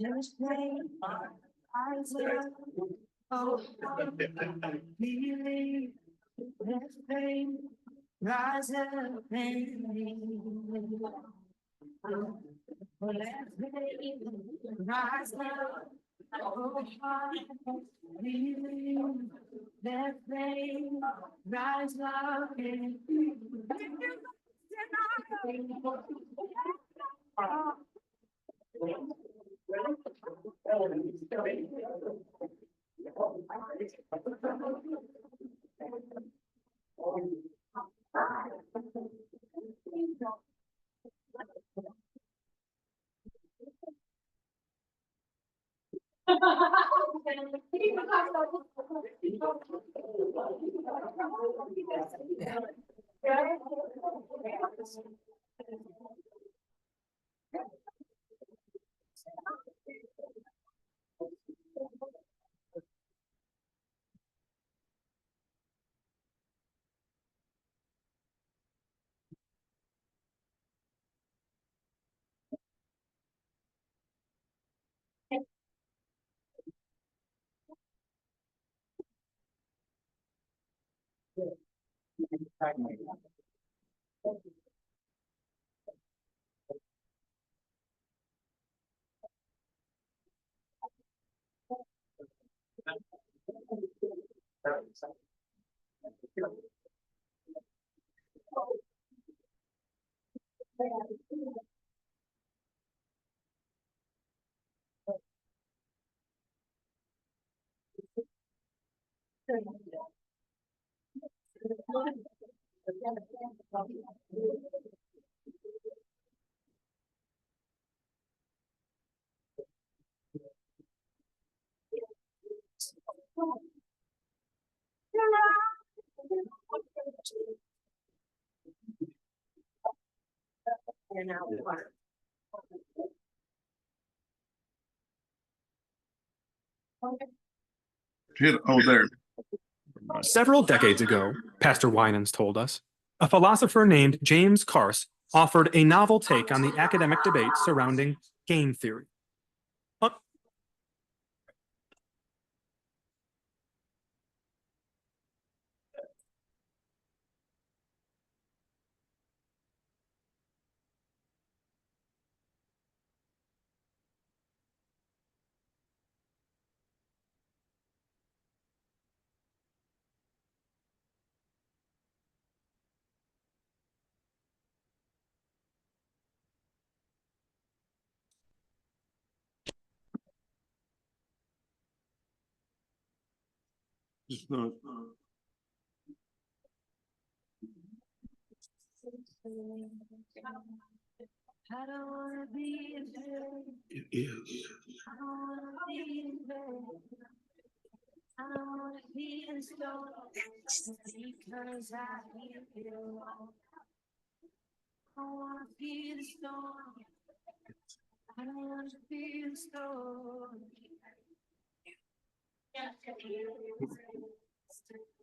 Just play eyes up. Oh, believe. Let's play. Rise up and leave. Let's play. Rise up. Oh, believe. Let's play. Rise up and Oh, there. Several decades ago, Pastor Winans told us, a philosopher named James Carse offered a novel take on the academic debate surrounding game theory. It's not. I don't wanna be in bed. It is. I don't wanna be in bed. I don't wanna be in stone because I feel it alone. I don't wanna be the storm. I don't wanna be the storm.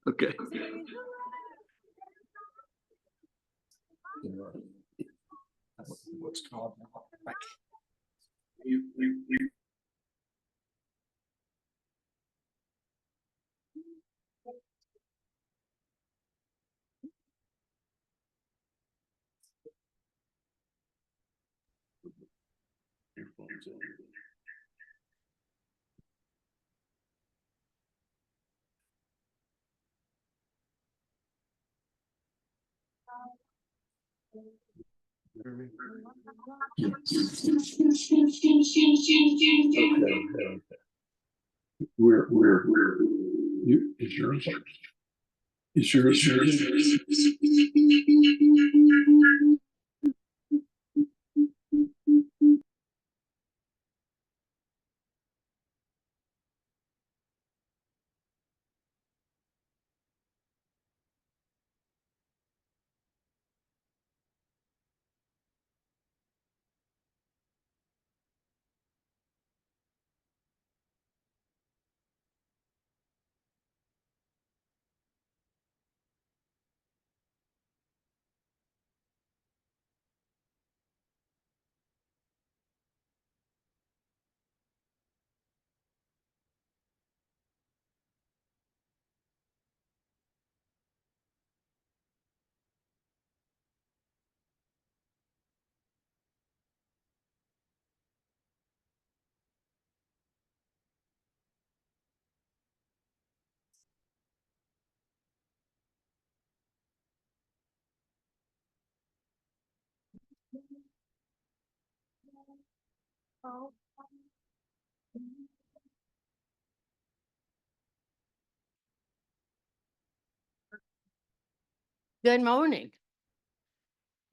Okay. What's called like you. Okay. We're you is yours. Is yours. Good morning.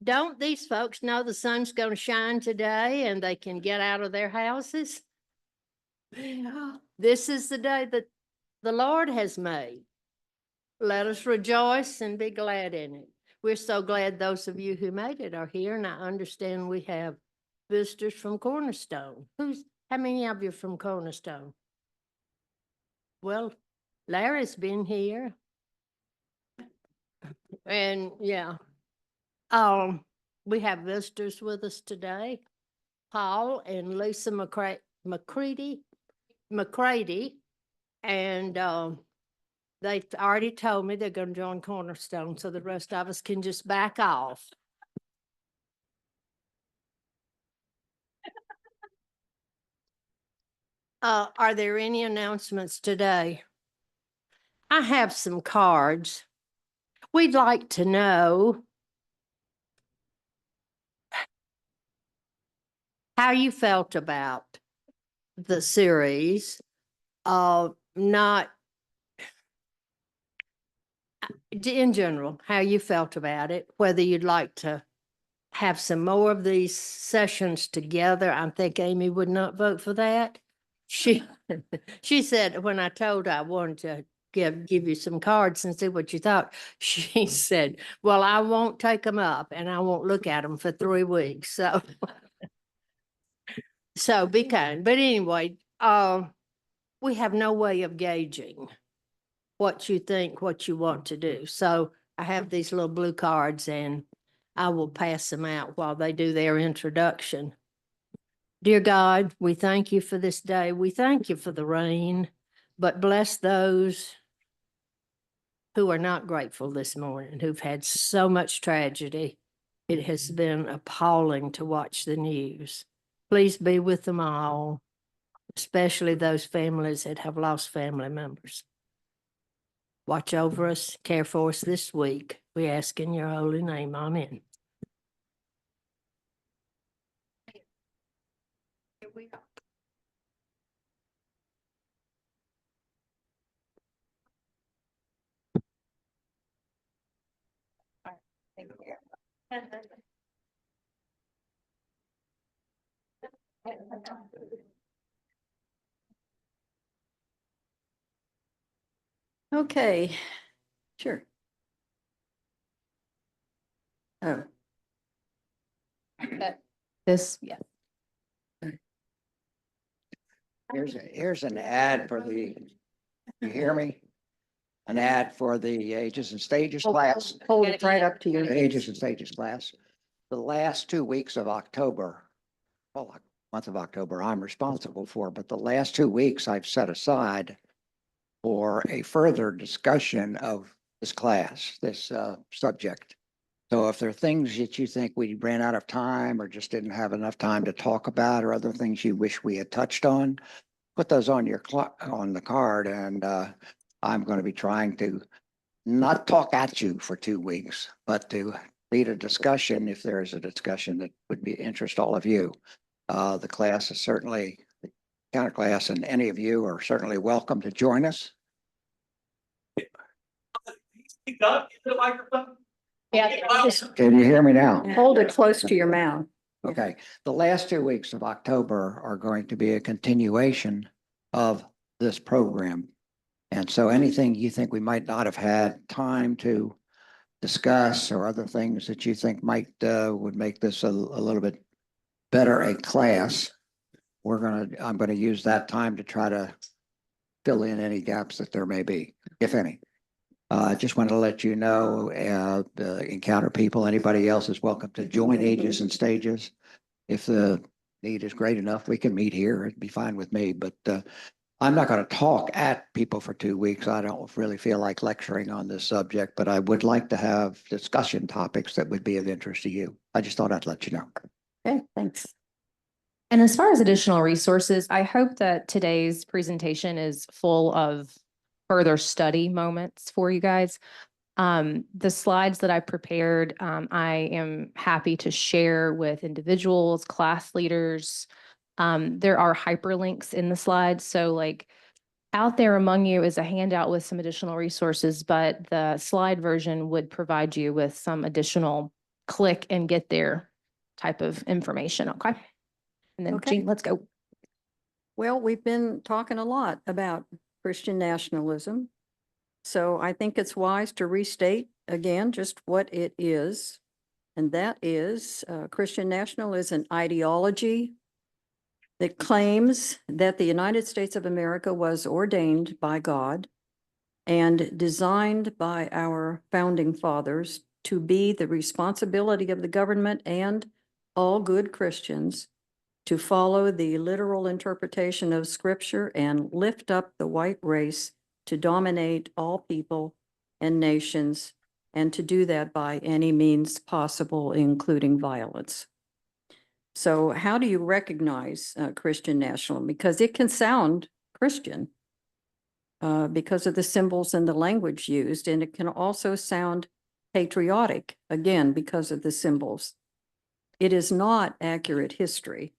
Don't these folks know the sun's going to shine today and they can get out of their houses? This is the day that the Lord has made. Let us rejoice and be glad in it. We're so glad those of you who made it are here, and I understand we have visitors from Cornerstone. How many of you are from Cornerstone? Well, Larry's been here. And yeah, we have visitors with us today. Paul and Lisa McCready, and they've already told me they're going to join Cornerstone, so the rest of us can just back off. Are there any announcements today? I have some cards. We'd like to know how you felt about the series, not in general, how you felt about it, whether you'd like to have some more of these sessions together. I think Amy would not vote for that. She said, when I told her I wanted to give you some cards and see what you thought, she said, well, I won't take them up and I won't look at them for 3 weeks. So be kind. But anyway, we have no way of gauging what you think, what you want to do. So I have these little blue cards and I will pass them out while they do their introduction. Dear God, we thank you for this day. We thank you for the rain, but bless those who are not grateful this morning, who've had so much tragedy. It has been appalling to watch the news. Please be with them all, especially those families that have lost family members. Watch over us, care for us this week. We ask in your holy name. Amen. Here we go. Okay, sure. Oh. This, yeah. Here's an ad for the, you hear me? An ad for the Ages and Stages class, Hold it right up to your. Ages and Stages class. The last 2 weeks of October, well, month of October, I'm responsible for, but the last 2 weeks I've set aside for a further discussion of this class, this subject. So if there are things that you think we ran out of time or just didn't have enough time to talk about, or other things you wish we had touched on, put those on your on the card, and I'm going to be trying to not talk at you for 2 weeks, but to lead a discussion if there is a discussion that would be interest all of you. The class is certainly the counter class, and any of you are certainly welcome to join us. Yeah. Can you hear me now? Hold it close to your mouth. Okay, the last 2 weeks of October are going to be a continuation of this program. And so anything you think we might not have had time to discuss, or other things that you think might would make this a little bit better a class, I'm gonna use that time to try to fill in any gaps that there may be, if any. I just want to let you know, encounter people, anybody else is welcome to join Ages and Stages. If the need is great enough, we can meet here. It'd be fine with me, but I'm not going to talk at people for 2 weeks. I don't really feel like lecturing on this subject, but I would like to have discussion topics that would be of interest to you. I just thought I'd let you know. Okay, thanks. And as far as additional resources, I hope that today's presentation is full of further study moments for you guys. The slides that I prepared, I am happy to share with individuals, class leaders, There are hyperlinks in the slides. So like out there among you is a handout with some additional resources, but the slide version would provide you with some additional click and get there type of information. Okay. And then Okay. Jean, let's go. Well, we've been talking a lot about Christian nationalism. So I think it's wise to restate again just what it is. And that is Christian nationalism is an ideology that claims that the United States of America was ordained by God and designed by our founding fathers to be the responsibility of the government and all good Christians to follow the literal interpretation of Scripture and lift up the white race to dominate all people and nations, and to do that by any means possible, including violence. So how do you recognize Christian nationalism? Because it can sound Christian because of the symbols and the language used, and it can also sound patriotic, again, because of the symbols. It is not accurate history,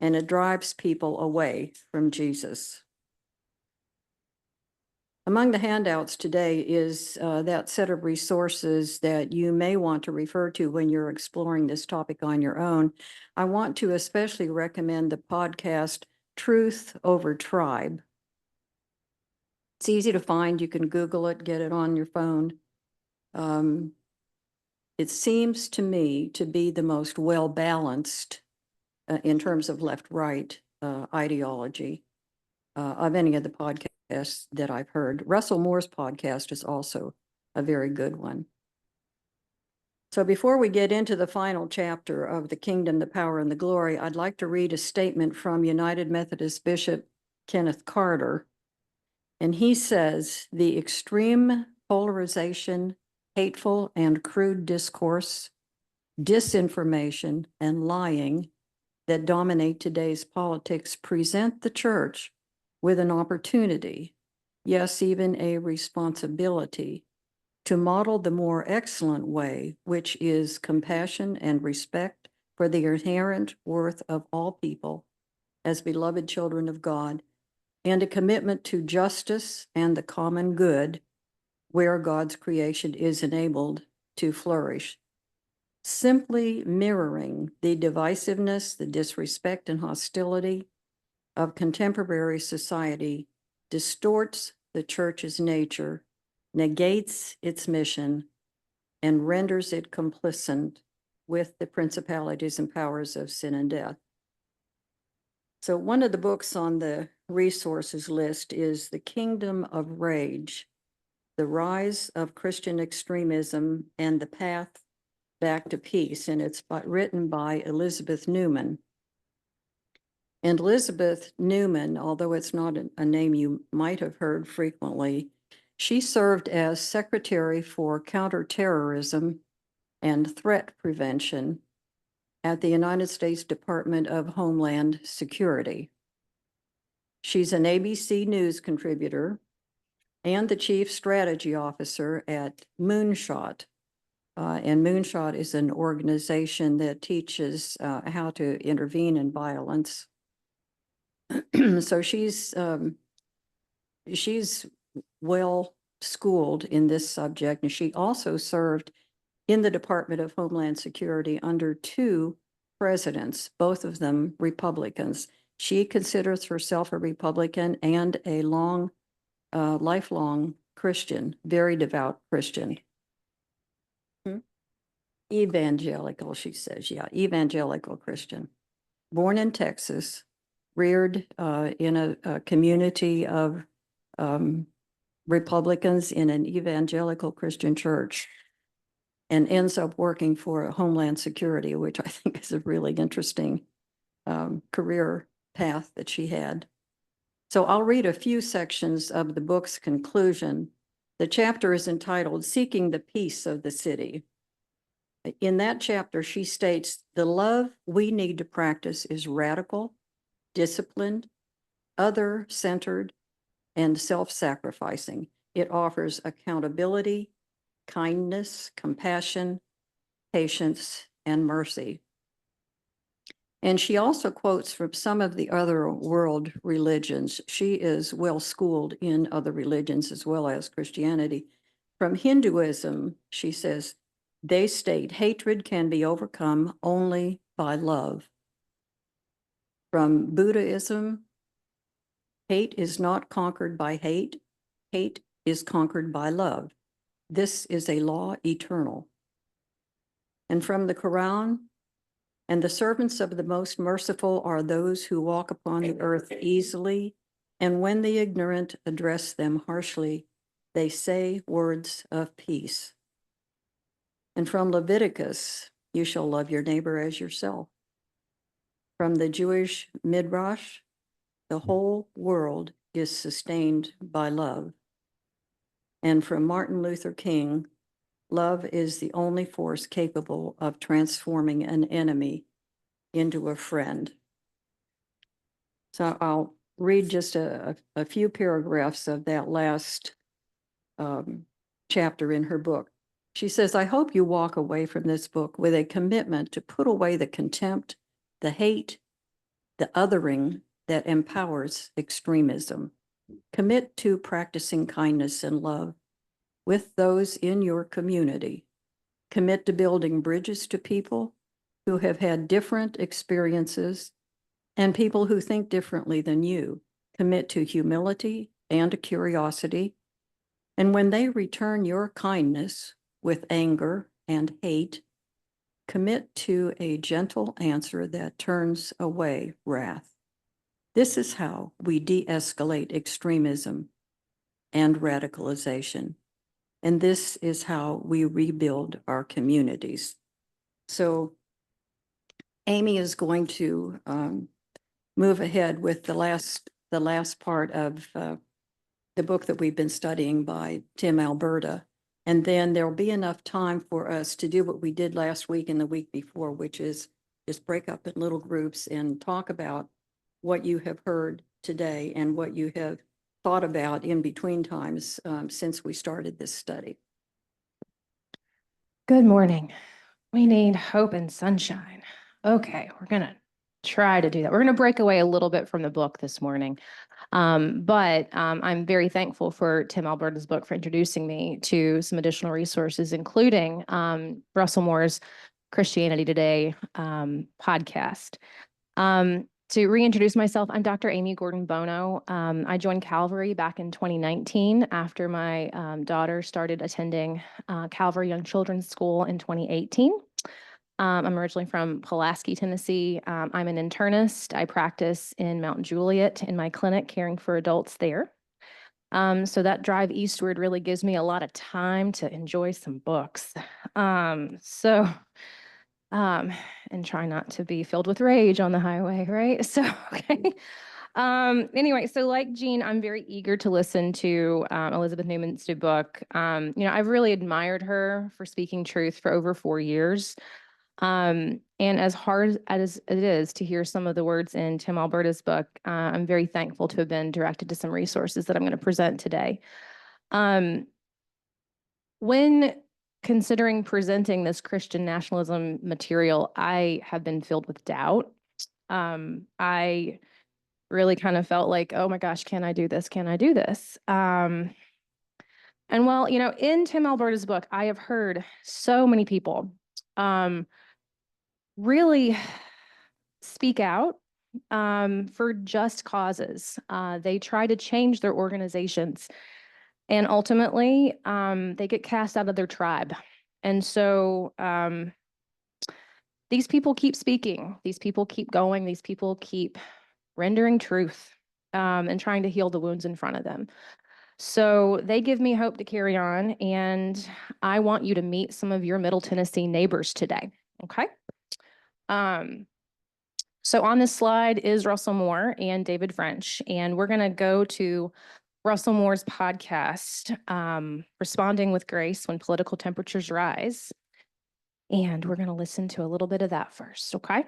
and it drives people away from Jesus. Among the handouts today is that set of resources that you may want to refer to when you're exploring this topic on your own. I want to especially recommend the podcast Truth Over Tribe. It's easy to find. You can Google it, get it on your phone. It seems to me to be the most well-balanced in terms of left-right ideology of any of the podcasts that I've heard. Russell Moore's podcast is also a very good one. So before we get into the final chapter of The Kingdom, the Power, and the Glory, I'd like to read a statement from United Methodist Bishop Kenneth Carter. And he says, the extreme polarization, hateful and crude discourse, disinformation, and lying that dominate today's politics present the church with an opportunity, yes, even a responsibility, to model the more excellent way, which is compassion and respect for the inherent worth of all people as beloved children of God, and a commitment to justice and the common good where God's creation is enabled to flourish. Simply mirroring the divisiveness, the disrespect, and hostility of contemporary society distorts the church's nature, negates its mission, and renders it complicit with the principalities and powers of sin and death. So one of the books on the resources list is The Kingdom of Rage, The Rise of Christian Extremism and the Path Back to Peace, and it's written by Elizabeth Newman. And Elizabeth Newman, although it's not a name you might have heard frequently, she served as Secretary for Counterterrorism and Threat Prevention at the United States Department of Homeland Security. She's an ABC News contributor and the Chief Strategy Officer at Moonshot. And Moonshot is an organization that teaches how to intervene in violence. So she's well schooled in this subject, and she also served in the Department of Homeland Security under two presidents, both of them Republicans. She considers herself a Republican and a lifelong Christian, very devout Christian. Evangelical, she says, yeah, evangelical Christian. Born in Texas, reared in a community of Republicans in an evangelical Christian church, and ends up working for Homeland Security, which I think is a really interesting career path that she had. So I'll read a few sections of the book's conclusion. The chapter is entitled Seeking the Peace of the City. In that chapter, she states, the love we need to practice is radical, disciplined, other-centered, and self-sacrificing. It offers accountability, kindness, compassion, patience, and mercy. And she also quotes from some of the other world religions. She is well schooled in other religions as well as Christianity. From Hinduism, she says, they state hatred can be overcome only by love. From Buddhism, hate is not conquered by hate. Hate is conquered by love. This is a law eternal. And from the Quran, and the servants of the most merciful are those who walk upon the earth easily, and when the ignorant address them harshly, they say words of peace. And from Leviticus, you shall love your neighbor as yourself. From the Jewish Midrash, the whole world is sustained by love. And from Martin Luther King, love is the only force capable of transforming an enemy into a friend. So I'll read just a few paragraphs of that last chapter in her book. She says, I hope you walk away from this book with a commitment to put away the contempt, the hate, the othering that empowers extremism. Commit to practicing kindness and love with those in your community. Commit to building bridges to people who have had different experiences and people who think differently than you. Commit to humility and curiosity. And when they return your kindness with anger and hate, commit to a gentle answer that turns away wrath. This is how we de-escalate extremism and radicalization. And this is how we rebuild our communities. So Amy is going to move ahead with the last part of the book that we've been studying by Tim Alberta. And then there'll be enough time for us to do what we did last week and the week before, which is just break up in little groups and talk about what you have heard today and what you have thought about in between times since we started this study. Good morning. We need hope and sunshine. Okay, we're gonna try to do that. We're gonna break away a little bit from the book this morning. But I'm very thankful for Tim Alberta's book for introducing me to some additional resources, including Russell Moore's Christianity Today podcast. To reintroduce myself, I'm Dr. Amy Gordon Bono. I joined Calvary back in 2019 after my daughter started attending Calvary Young Children's School in 2018. I'm originally from Pulaski, Tennessee. I'm an internist. I practice in Mount Juliet in my clinic, caring for adults there. So that drive eastward really gives me a lot of time to enjoy some books. And try not to be filled with rage on the highway, right? So, okay. Anyway, so like Jean, I'm very eager to listen to Elizabeth Newman's new book. I've really admired her for speaking truth for over 4 years. And as hard as it is to hear some of the words in Tim Alberta's book, I'm very thankful to have been directed to some resources that I'm going to present today. When considering presenting this Christian nationalism material, I have been filled with doubt. I really kind of felt like, oh my gosh, can I do this? Can I do this? And well, in Tim Alberta's book, I have heard so many people really speak out for just causes. They try to change their organizations, and ultimately, they get cast out of their tribe. And so these people keep speaking. These people keep going. These people keep rendering truth and trying to heal the wounds in front of them. So they give me hope to carry on. And I want you to meet some of your Middle Tennessee neighbors today. Okay. So on this slide is Russell Moore and David French, and we're going to go to Russell Moore's podcast, Responding with Grace When Political Temperatures Rise. And we're going to listen to a little bit of that first, okay?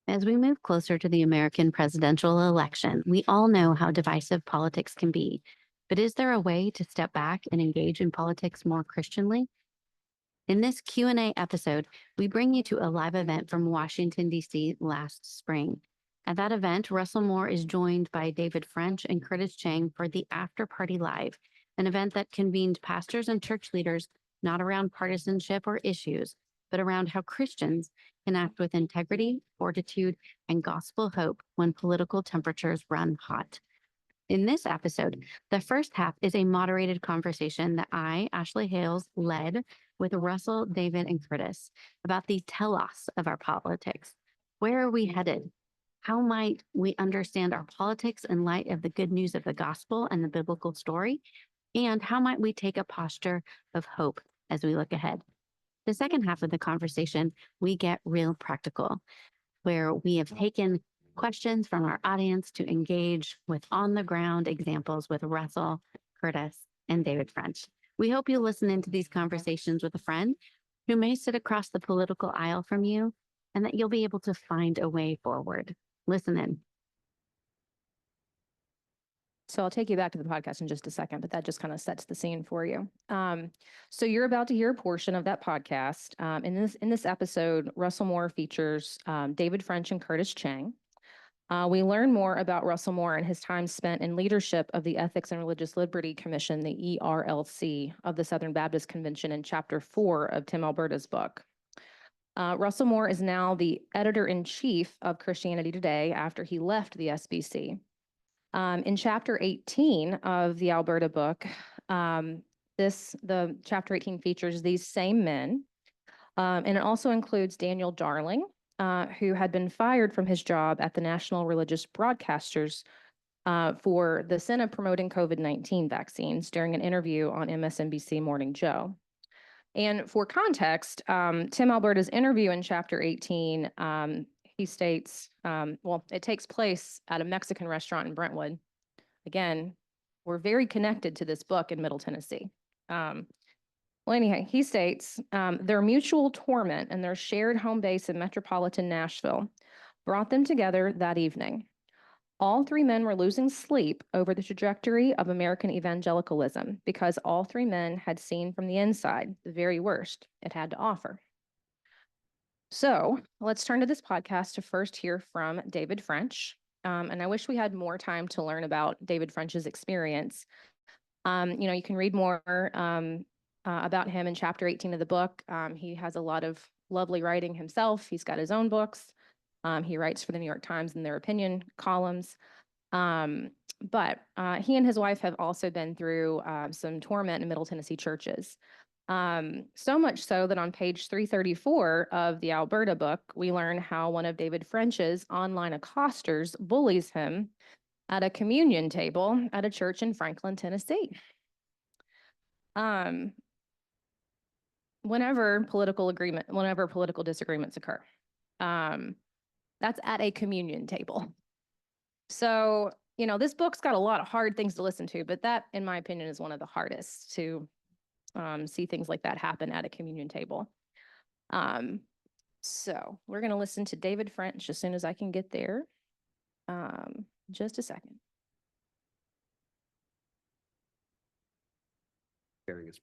As we move closer to the American presidential election, we all know how divisive politics can be. But is there a way to step back and engage in politics more Christianly? In this Q&A episode, we bring you to a live event from Washington, D.C. last spring. At that event, Russell Moore is joined by David French and Curtis Chang for the After Party Live, an event that convened pastors and church leaders not around partisanship or issues, but around how Christians can act with integrity, fortitude, and gospel hope when political temperatures run hot. In this episode, the first half is a moderated conversation that I, Ashley Hales, led with Russell, David, and Curtis about the telos of our politics. Where are we headed? How might we understand our politics in light of the good news of the gospel and the biblical story? And how might we take a posture of hope as we look ahead? The second half of the conversation, we get real practical, where we have taken questions from our audience to engage with on-the-ground examples with Russell, Curtis, and David French. We hope you listen into these conversations with a friend who may sit across the political aisle from you, and that you'll be able to find a way forward. Listen in. So I'll take you back to the podcast in just a second, but that just kind of sets the scene for you. So you're about to hear a portion of that podcast. In this episode, Russell Moore features David French and Curtis Chang. We learn more about Russell Moore and his time spent in leadership of the Ethics and Religious Liberty Commission, the ERLC, of the Southern Baptist Convention in Chapter 4 of Tim Alberta's book. Russell Moore is now the editor-in-chief of Christianity Today after he left the SBC. In Chapter 18 of the Alberta book, the Chapter 18 features these same men, and it also includes Daniel Darling, who had been fired from his job at the National Religious Broadcasters for the sin of promoting COVID-19 vaccines during an interview on MSNBC Morning Joe. And for context, Tim Alberta's interview in Chapter 18, he states, it takes place at a Mexican restaurant in Brentwood. Again, we're very connected to this book in Middle Tennessee. Anyhow, he states, their mutual torment and their shared home base in metropolitan Nashville brought them together that evening. All three men were losing sleep over the trajectory of American evangelicalism because all three men had seen from the inside the very worst it had to offer. So let's turn to this podcast to first hear from David French. And I wish we had more time to learn about David French's experience. You can read more about him in Chapter 18 of the book. He has a lot of lovely writing himself. He's got his own books. He writes for the New York Times in their opinion columns. But he and his wife have also been through some torment in Middle Tennessee churches. So much so that on page 334 of the Alberta book, we learn how one of David French's online accosters bullies him at a communion table at a church in Franklin, Tennessee. Whenever political disagreements occur, that's at a communion table. So, this book's got a lot of hard things to listen to, but that, in my opinion, is one of the hardest to see things like that happen at a communion table. So we're going to listen to David French as soon as I can get there. Just a second.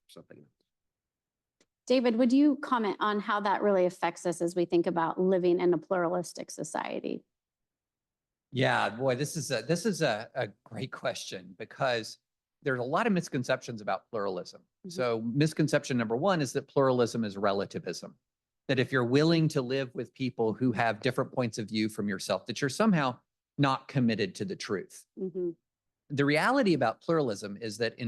Something. David, would you comment on how that really affects us as we think about living in a pluralistic society? Yeah, boy, this is a great question because there's a lot of misconceptions about pluralism. Mhm. So misconception number one is that pluralism is relativism, that if you're willing to live with people who have different points of view from yourself, that you're somehow not committed to the truth. Mm-hmm. The reality about pluralism is that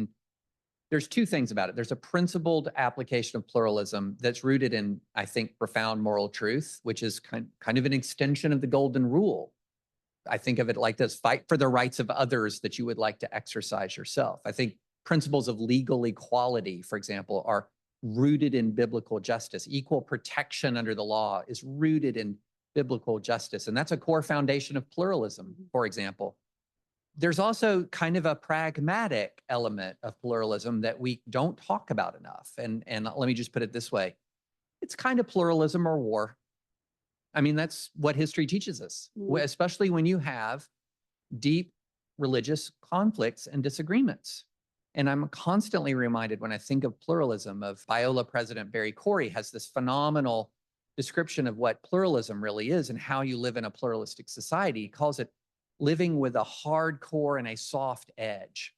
there's two things about it. There's a principled application of pluralism that's rooted in, I think, profound moral truth, which is kind of an extension of the golden rule. I think of it like this: fight for the rights of others that you would like to exercise yourself. I think principles of legal equality, for example, are rooted in biblical justice. Equal protection under the law is rooted in biblical justice. And that's a core foundation of pluralism, for example. There's also kind of a pragmatic element of pluralism that we don't talk about enough. And let me just put it this way. It's kind of pluralism or war. I mean, that's what history teaches us, especially when you have deep religious conflicts and disagreements. And I'm constantly reminded when I think of pluralism of Biola President Barry Corey has this phenomenal description of what pluralism really is and how you live in a pluralistic society. He calls it living with a hard core and a soft edge.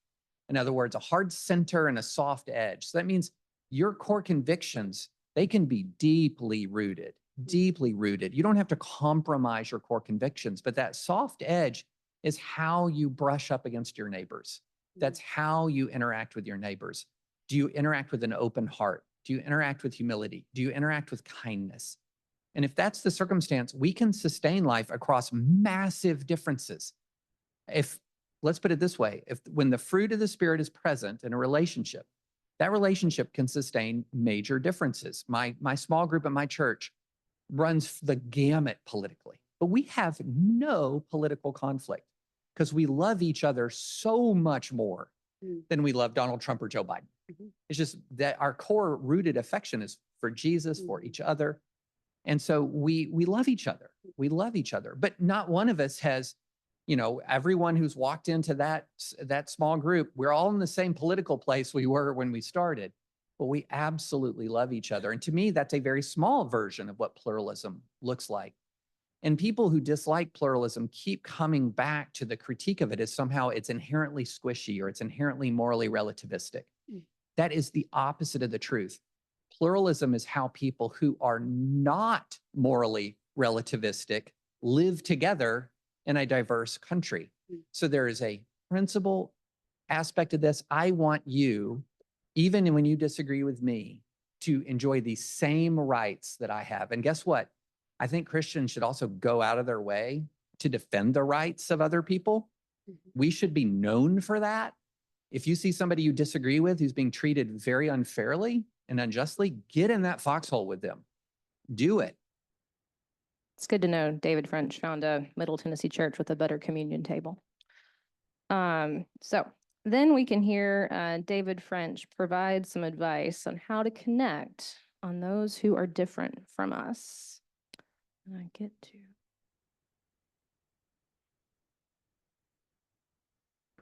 In other words, a hard center and a soft edge. So that means your core convictions, they can be deeply rooted, deeply rooted. You don't have to compromise your core convictions, but that soft edge is how you brush up against your neighbors. That's how you interact with your neighbors. Do you interact with an open heart? Do you interact with humility? Do you interact with kindness? And if that's the circumstance, we can sustain life across massive differences. Let's put it this way, when the fruit of the Spirit is present in a relationship, that relationship can sustain major differences. My small group at my church runs the gamut politically, but we have no political conflict because we love each other so much more than we love Donald Trump or Joe Biden. It's just that our core rooted affection is for Jesus, for each other. And so we love each other. We love each other, but not one of us has, everyone who's walked into that small group, we're all in the same political place we were when we started, but we absolutely love each other. And to me, that's a very small version of what pluralism looks like. And people who dislike pluralism keep coming back to the critique of it as somehow it's inherently squishy or it's inherently morally relativistic. That is the opposite of the truth. Pluralism is how people who are not morally relativistic live together in a diverse country. So there is a principle aspect of this. I want you, even when you disagree with me, to enjoy the same rights that I have. And guess what? I think Christians should also go out of their way to defend the rights of other people. We should be known for that. If you see somebody you disagree with who's being treated very unfairly and unjustly, get in that foxhole with them. Do it. It's good to know David French found a Middle Tennessee church with a better communion table. So then we can hear David French provide some advice on how to connect on those who are different from us. And I get to.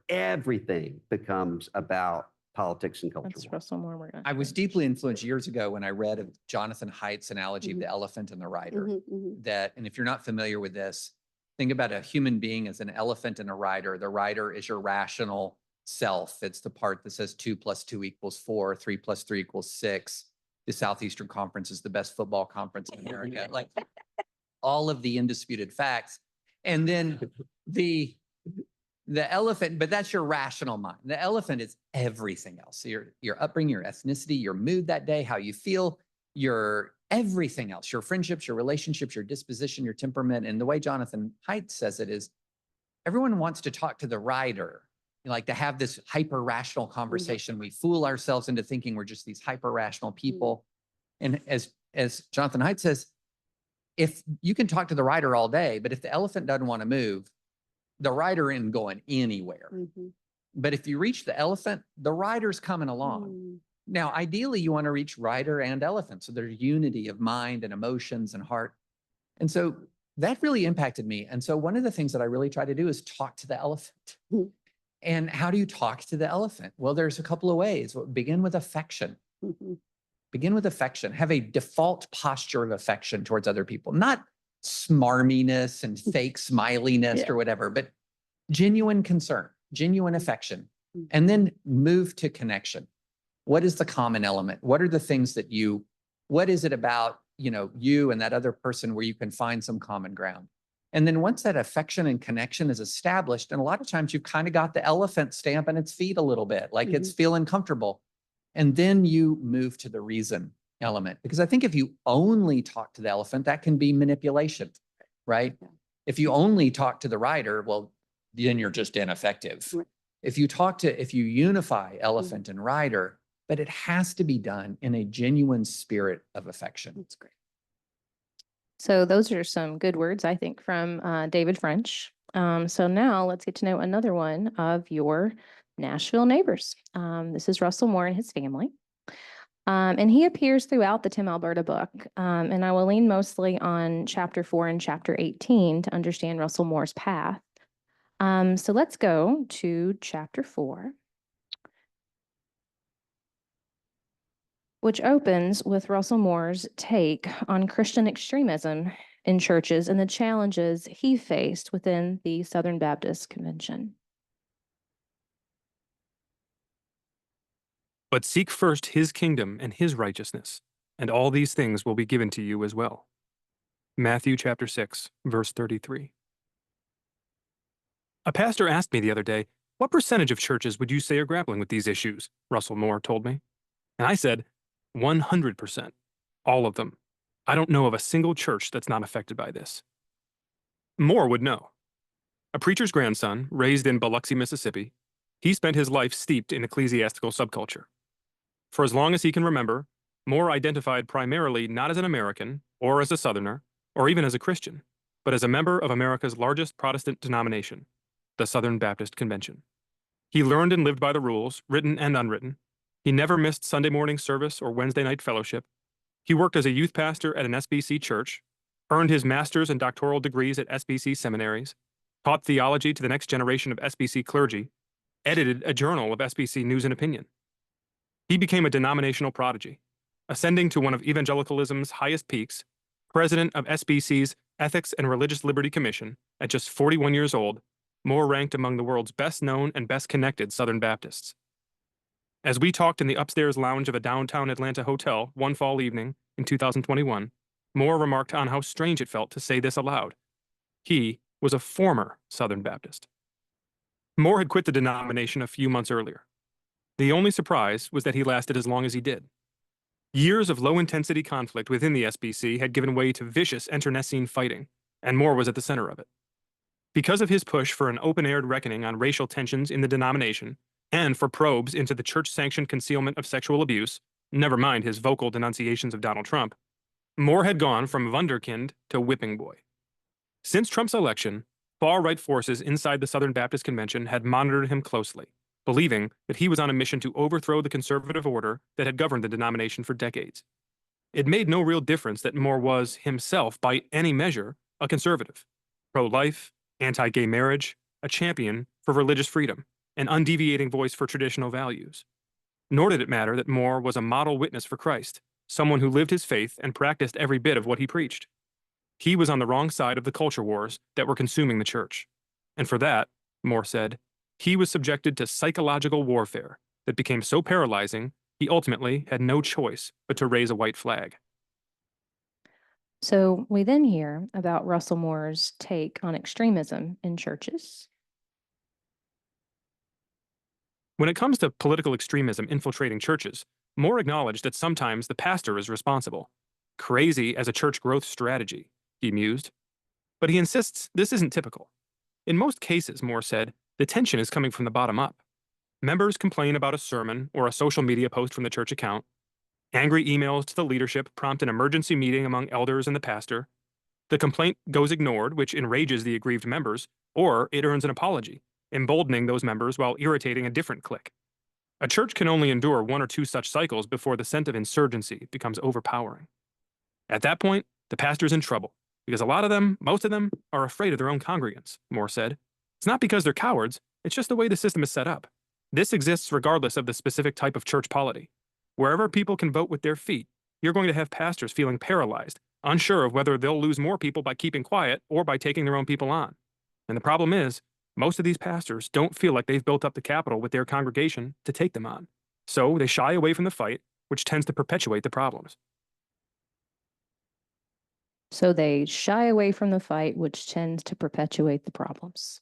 Everything becomes about politics and culture. That's Russell Moore. We're gonna I was deeply influenced years ago when I read of Jonathan Haidt's analogy of the elephant and the rider. And if you're not familiar with this, think about a human being as an elephant and a rider. The rider is your rational self. It's the part that says 2 + 2 = 4, 3 + 3 = 6. The Southeastern Conference is the best football conference in America. Like all of the indisputed facts. And then the elephant, but that's your rational mind. The elephant is everything else. So your upbringing, your ethnicity, your mood that day, how you feel, your everything else, your friendships, your relationships, your disposition, your temperament. And the way Jonathan Haidt says it is, everyone wants to talk to the rider, like to have this hyper rational conversation. We fool ourselves into thinking we're just these hyper rational people. And as Jonathan Haidt says, if you can talk to the rider all day, but if the elephant doesn't want to move, the rider isn't going anywhere. But if you reach the elephant, the rider's coming along. Now, ideally, you want to reach rider and elephant. So there's unity of mind and emotions and heart. And so that really impacted me. And so one of the things that I really try to do is talk to the elephant. And how do you talk to the elephant? Well, there's a couple of ways. Begin with affection. Begin with affection. Have a default posture of affection towards other people, not smarminess and fake smiliness or whatever, but genuine concern, genuine affection, and then move to connection. What is the common element? What are the things that what is it about, you and that other person where you can find some common ground? And then once that affection and connection is established, and a lot of times you've kind of got the elephant stamping its feet a little bit, like it's feeling comfortable. And then you move to the reason element. Because I think if you only talk to the elephant, that can be manipulation, right? If you only talk to the rider, well, then you're just ineffective. If you unify elephant and rider, but it has to be done in a genuine spirit of affection. That's great. So those are some good words, I think, from David French. So now let's get to know another one of your Nashville neighbors. This is Russell Moore and his family. And he appears throughout the Tim Alberta book. And I will lean mostly on chapter 4 and chapter 18 to understand Russell Moore's path. So let's go to chapter 4. which opens with Russell Moore's take on Christian extremism in churches and the challenges he faced within the Southern Baptist Convention. But seek first his kingdom and his righteousness, and all these things will be given to you as well. Matthew chapter 6, verse 33. A pastor asked me the other day, what percentage of churches would you say are grappling with these issues? Russell Moore told me. And I said, 100%. All of them. I don't know of a single church that's not affected by this. Moore would know. A preacher's grandson, raised in Biloxi, Mississippi, he spent his life steeped in ecclesiastical subculture. For as long as he can remember, Moore identified primarily not as an American, or as a Southerner, or even as a Christian, but as a member of America's largest Protestant denomination, the Southern Baptist Convention. He learned and lived by the rules, written and unwritten. He never missed Sunday morning service or Wednesday night fellowship. He worked as a youth pastor at an SBC church, earned his master's and doctoral degrees at SBC seminaries, taught theology to the next generation of SBC clergy, edited a journal of SBC news and opinion. He became a denominational prodigy, ascending to one of evangelicalism's highest peaks, president of SBC's Ethics and Religious Liberty Commission at just 41 years old. Moore ranked among the world's best known and best connected Southern Baptists. As we talked in the upstairs lounge of a downtown Atlanta hotel one fall evening in 2021, Moore remarked on how strange it felt to say this aloud. He was a former Southern Baptist. Moore had quit the denomination a few months earlier. The only surprise was that he lasted as long as he did. Years of low-intensity conflict within the SBC had given way to vicious internecine fighting, and Moore was at the center of it. Because of his push for an open-aired reckoning on racial tensions in the denomination, and for probes into the church-sanctioned concealment of sexual abuse, never mind his vocal denunciations of Donald Trump, Moore had gone from wunderkind to whipping boy. Since Trump's election, far-right forces inside the Southern Baptist Convention had monitored him closely, believing that he was on a mission to overthrow the conservative order that had governed the denomination for decades. It made no real difference that Moore was, himself, by any measure, a conservative, pro-life, anti-gay marriage, a champion for religious freedom, an undeviating voice for traditional values. Nor did it matter that Moore was a model witness for Christ, someone who lived his faith and practiced every bit of what he preached. He was on the wrong side of the culture wars that were consuming the church. And for that, Moore said, he was subjected to psychological warfare that became so paralyzing, he ultimately had no choice but to raise a white flag. So we then hear about Russell Moore's take on extremism in churches. When it comes to political extremism infiltrating churches, Moore acknowledged that sometimes the pastor is responsible. Crazy as a church growth strategy, he mused. But he insists this isn't typical. In most cases, Moore said, the tension is coming from the bottom up. Members complain about a sermon or a social media post from the church account. Angry emails to the leadership prompt an emergency meeting among elders and the pastor. The complaint goes ignored, which enrages the aggrieved members, or it earns an apology, emboldening those members while irritating a different clique. A church can only endure one or two such cycles before the scent of insurgency becomes overpowering. At that point, the pastor's in trouble, because most of them, are afraid of their own congregants, Moore said. It's not because they're cowards, it's just the way the system is set up. This exists regardless of the specific type of church polity. Wherever people can vote with their feet, you're going to have pastors feeling paralyzed, unsure of whether they'll lose more people by keeping quiet or by taking their own people on. And the problem is, most of these pastors don't feel like they've built up the capital with their congregation to take them on. So they shy away from the fight, which tends to perpetuate the problems. So they shy away from the fight, which tends to perpetuate the problems.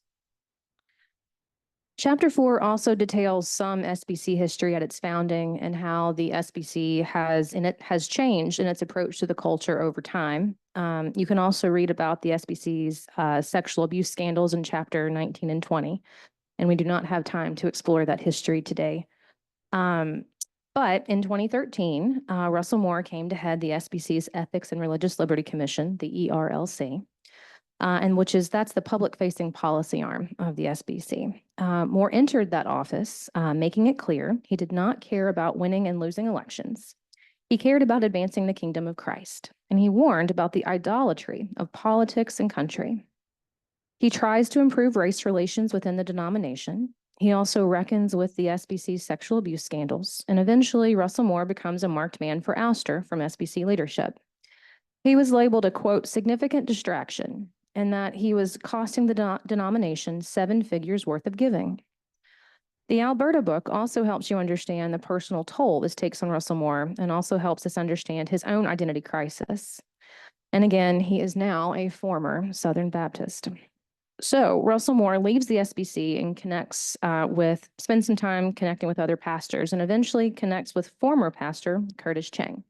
Chapter 4 also details some SBC history at its founding and how the SBC has changed in its approach to the culture over time. You can also read about the SBC's sexual abuse scandals in chapter 19 and 20, and we do not have time to explore that history today. But in 2013, Russell Moore came to head the SBC's Ethics and Religious Liberty Commission, the ERLC. And that's the public-facing policy arm of the SBC. Moore entered that office, making it clear he did not care about winning and losing elections. He cared about advancing the kingdom of Christ, and he warned about the idolatry of politics and country. He tries to improve race relations within the denomination. He also reckons with the SBC's sexual abuse scandals, and eventually Russell Moore becomes a marked man for ouster from SBC leadership. He was labeled a, quote, significant distraction, and that he was costing the denomination 7 figures worth of giving. The Alberta book also helps you understand the personal toll this takes on Russell Moore, and also helps us understand his own identity crisis. And again, he is now a former Southern Baptist. So Russell Moore leaves the SBC and spends some time connecting with other pastors, and eventually connects with former pastor Curtis Chang.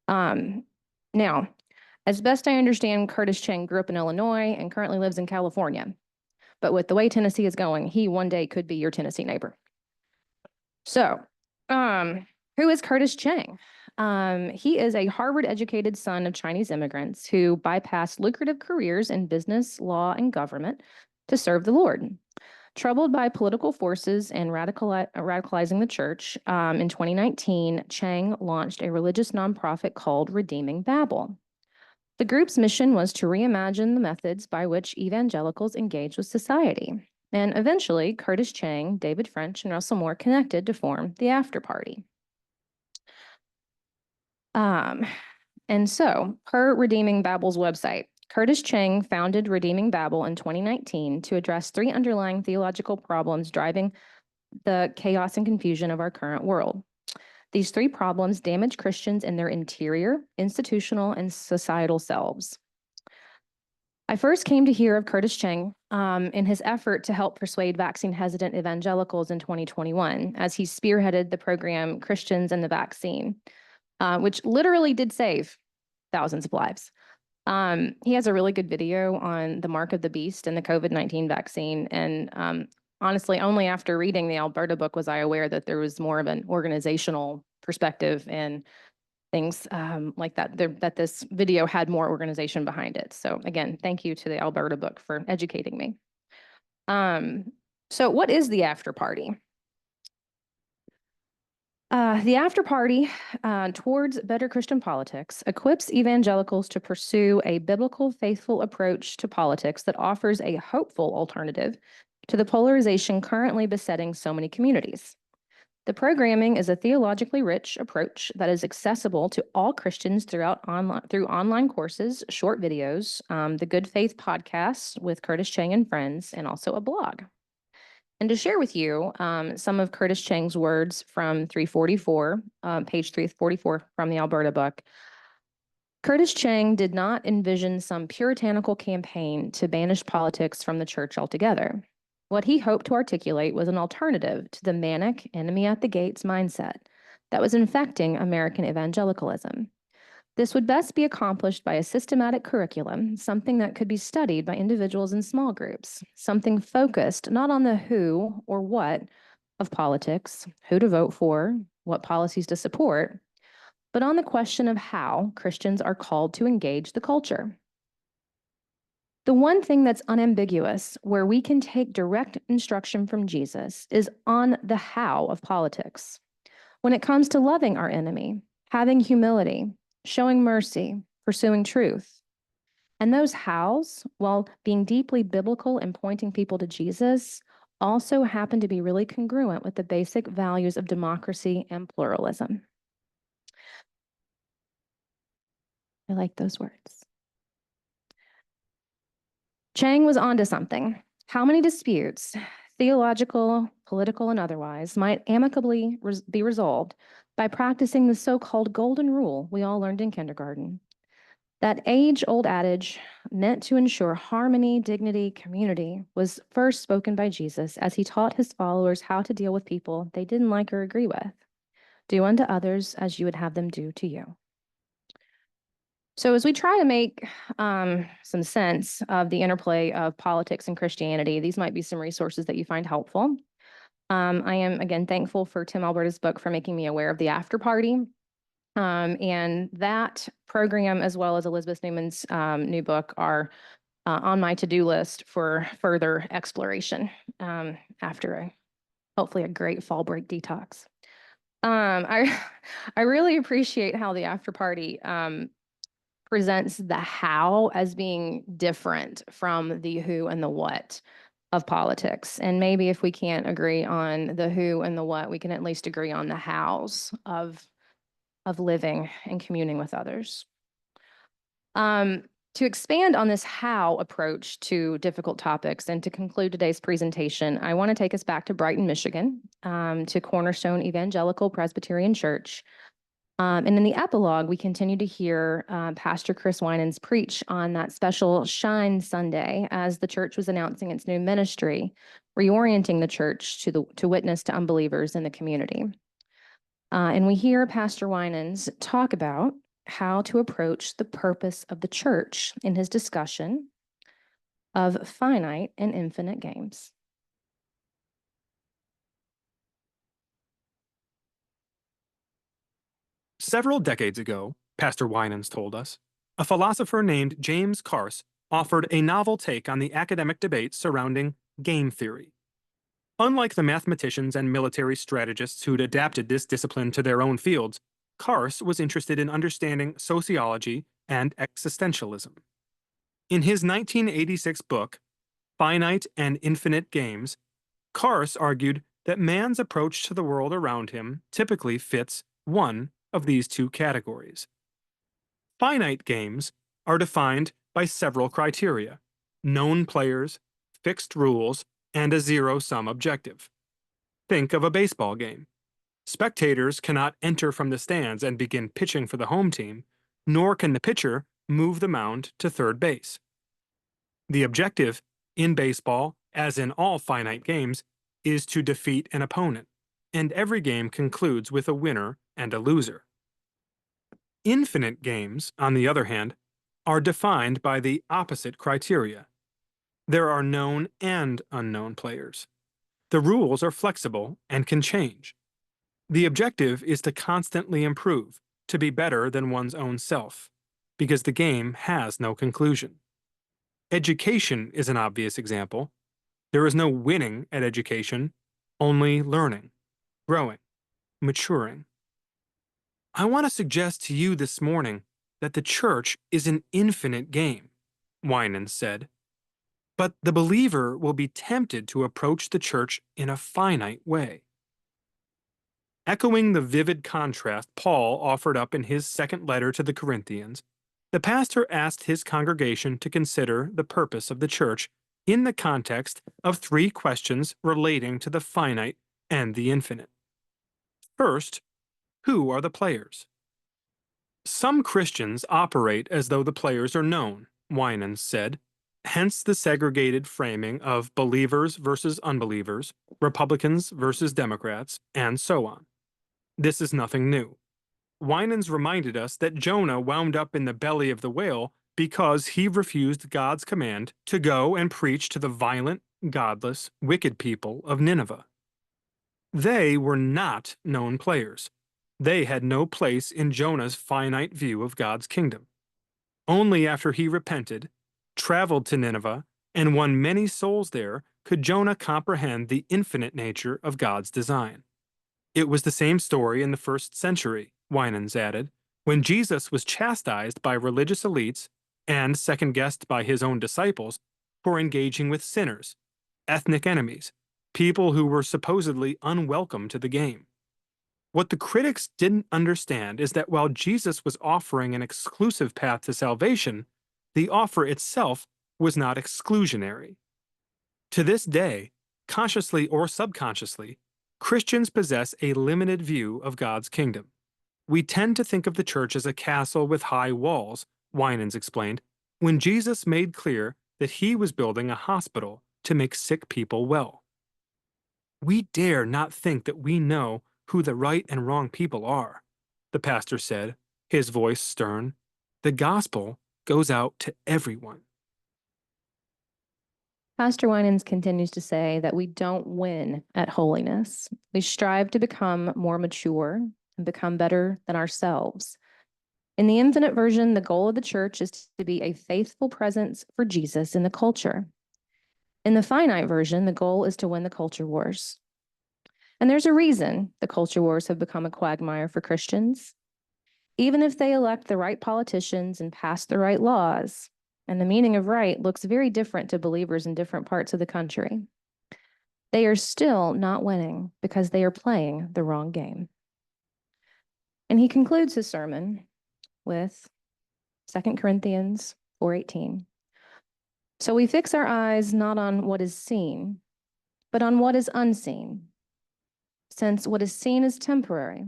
Now, as best I understand, Curtis Chang grew up in Illinois and currently lives in California. But with the way Tennessee is going, he one day could be your Tennessee neighbor. So, who is Curtis Chang? He is a Harvard-educated son of Chinese immigrants who bypassed lucrative careers in business, law, and government to serve the Lord. Troubled by political forces and radicalizing the church, in 2019, Chang launched a religious nonprofit called Redeeming Babel. The group's mission was to reimagine the methods by which evangelicals engage with society. And eventually, Curtis Chang, David French, and Russell Moore connected to form the After Party. And so, per Redeeming Babel's website, Curtis Chang founded Redeeming Babel in 2019 to address 3 underlying theological problems driving the chaos and confusion of our current world. These 3 problems damage Christians in their interior, institutional, and societal selves. I first came to hear of Curtis Chang in his effort to help persuade vaccine-hesitant evangelicals in 2021, as he spearheaded the program Christians and the Vaccine, which literally did save thousands of lives. He has a really good video on the mark of the beast and the COVID-19 vaccine. And honestly, only after reading the Alberta book was I aware that there was more of an organizational perspective and things like that, that this video had more organization behind it. So again, thank you to the Alberta book for educating me. So what is the After Party? The After Party towards better Christian politics equips evangelicals to pursue a biblical, faithful approach to politics that offers a hopeful alternative to the polarization currently besetting so many communities. The programming is a theologically rich approach that is accessible to all Christians through online courses, short videos, the Good Faith podcast with Curtis Chang and friends, and also a blog. And to share with you some of Curtis Chang's words from 344, page 344 from the Alberta book. Curtis Chang did not envision some puritanical campaign to banish politics from the church altogether. What he hoped to articulate was an alternative to the manic, enemy at the gates mindset that was infecting American evangelicalism. This would best be accomplished by a systematic curriculum, something that could be studied by individuals in small groups, something focused not on the who or what of politics, who to vote for, what policies to support, but on the question of how Christians are called to engage the culture. The one thing that's unambiguous, where we can take direct instruction from Jesus, is on the how of politics. When it comes to loving our enemy, having humility, showing mercy, pursuing truth. And those hows, while being deeply biblical and pointing people to Jesus, also happen to be really congruent with the basic values of democracy and pluralism. I like those words. Chang was onto something. How many disputes, theological, political, and otherwise, might amicably be resolved by practicing the so-called golden rule we all learned in kindergarten? That age-old adage meant to ensure harmony, dignity, community was first spoken by Jesus as he taught his followers how to deal with people they didn't like or agree with. Do unto others as you would have them do to you. So as we try to make some sense of the interplay of politics and Christianity, these might be some resources that you find helpful. I am, again, thankful for Tim Alberta's book for making me aware of the After Party. And that program, as well as Elizabeth Newman's new book, are on my to-do list for further exploration after hopefully a great fall break detox. I really appreciate how the After Party presents the how as being different from the who and the what. of politics. And maybe if we can't agree on the who and the what, we can at least agree on the hows of living and communing with others. To expand on this how approach to difficult topics and to conclude today's presentation, I want to take us back to Brighton, Michigan, to Cornerstone Evangelical Presbyterian Church. And in the epilogue, we continue to hear Pastor Chris Winans preach on that special Shine Sunday as the church was announcing its new ministry, reorienting the church to witness to unbelievers in the community. And we hear Pastor Winans talk about how to approach the purpose of the church in his discussion of finite and infinite games. Several decades ago, Pastor Winans told us, a philosopher named James Carse offered a novel take on the academic debate surrounding game theory. Unlike the mathematicians and military strategists who'd adapted this discipline to their own fields, Carse was interested in understanding sociology and existentialism. In his 1986 book, Finite and Infinite Games, Carse argued that man's approach to the world around him typically fits one of these two categories. Finite games are defined by several criteria: known players, fixed rules, and a zero-sum objective. Think of a baseball game. Spectators cannot enter from the stands and begin pitching for the home team, nor can the pitcher move the mound to third base. The objective in baseball, as in all finite games, is to defeat an opponent, and every game concludes with a winner and a loser. Infinite games, on the other hand, are defined by the opposite criteria. There are known and unknown players. The rules are flexible and can change. The objective is to constantly improve, to be better than one's own self, because the game has no conclusion. Education is an obvious example. There is no winning at education, only learning, growing, maturing. I want to suggest to you this morning that the church is an infinite game, Winans said. But the believer will be tempted to approach the church in a finite way. Echoing the vivid contrast Paul offered up in his second letter to the Corinthians, the pastor asked his congregation to consider the purpose of the church in the context of three questions relating to the finite and the infinite. First, who are the players? Some Christians operate as though the players are known, Winans said, hence the segregated framing of believers versus unbelievers, Republicans versus Democrats, and so on. This is nothing new. Winans reminded us that Jonah wound up in the belly of the whale because he refused God's command to go and preach to the violent, godless, wicked people of Nineveh. They were not known players. They had no place in Jonah's finite view of God's kingdom. Only after he repented, traveled to Nineveh, and won many souls there could Jonah comprehend the infinite nature of God's design. It was the same story in the first century, Winans added, when Jesus was chastised by religious elites and second-guessed by his own disciples for engaging with sinners, ethnic enemies, people who were supposedly unwelcome to the game. What the critics didn't understand is that while Jesus was offering an exclusive path to salvation, the offer itself was not exclusionary. To this day, consciously or subconsciously, Christians possess a limited view of God's kingdom. We tend to think of the church as a castle with high walls, Winans explained, when Jesus made clear that he was building a hospital to make sick people well. We dare not think that we know who the right and wrong people are, the pastor said, his voice stern. The gospel goes out to everyone. Pastor Winans continues to say that we don't win at holiness. We strive to become more mature and become better than ourselves. In the infinite version, the goal of the church is to be a faithful presence for Jesus in the culture. In the finite version, the goal is to win the culture wars. And there's a reason the culture wars have become a quagmire for Christians. Even if they elect the right politicians and pass the right laws, and the meaning of right looks very different to believers in different parts of the country. They are still not winning because they are playing the wrong game. And he concludes his sermon with 2 Corinthians 4:18. So we fix our eyes not on what is seen, but on what is unseen. Since what is seen is temporary,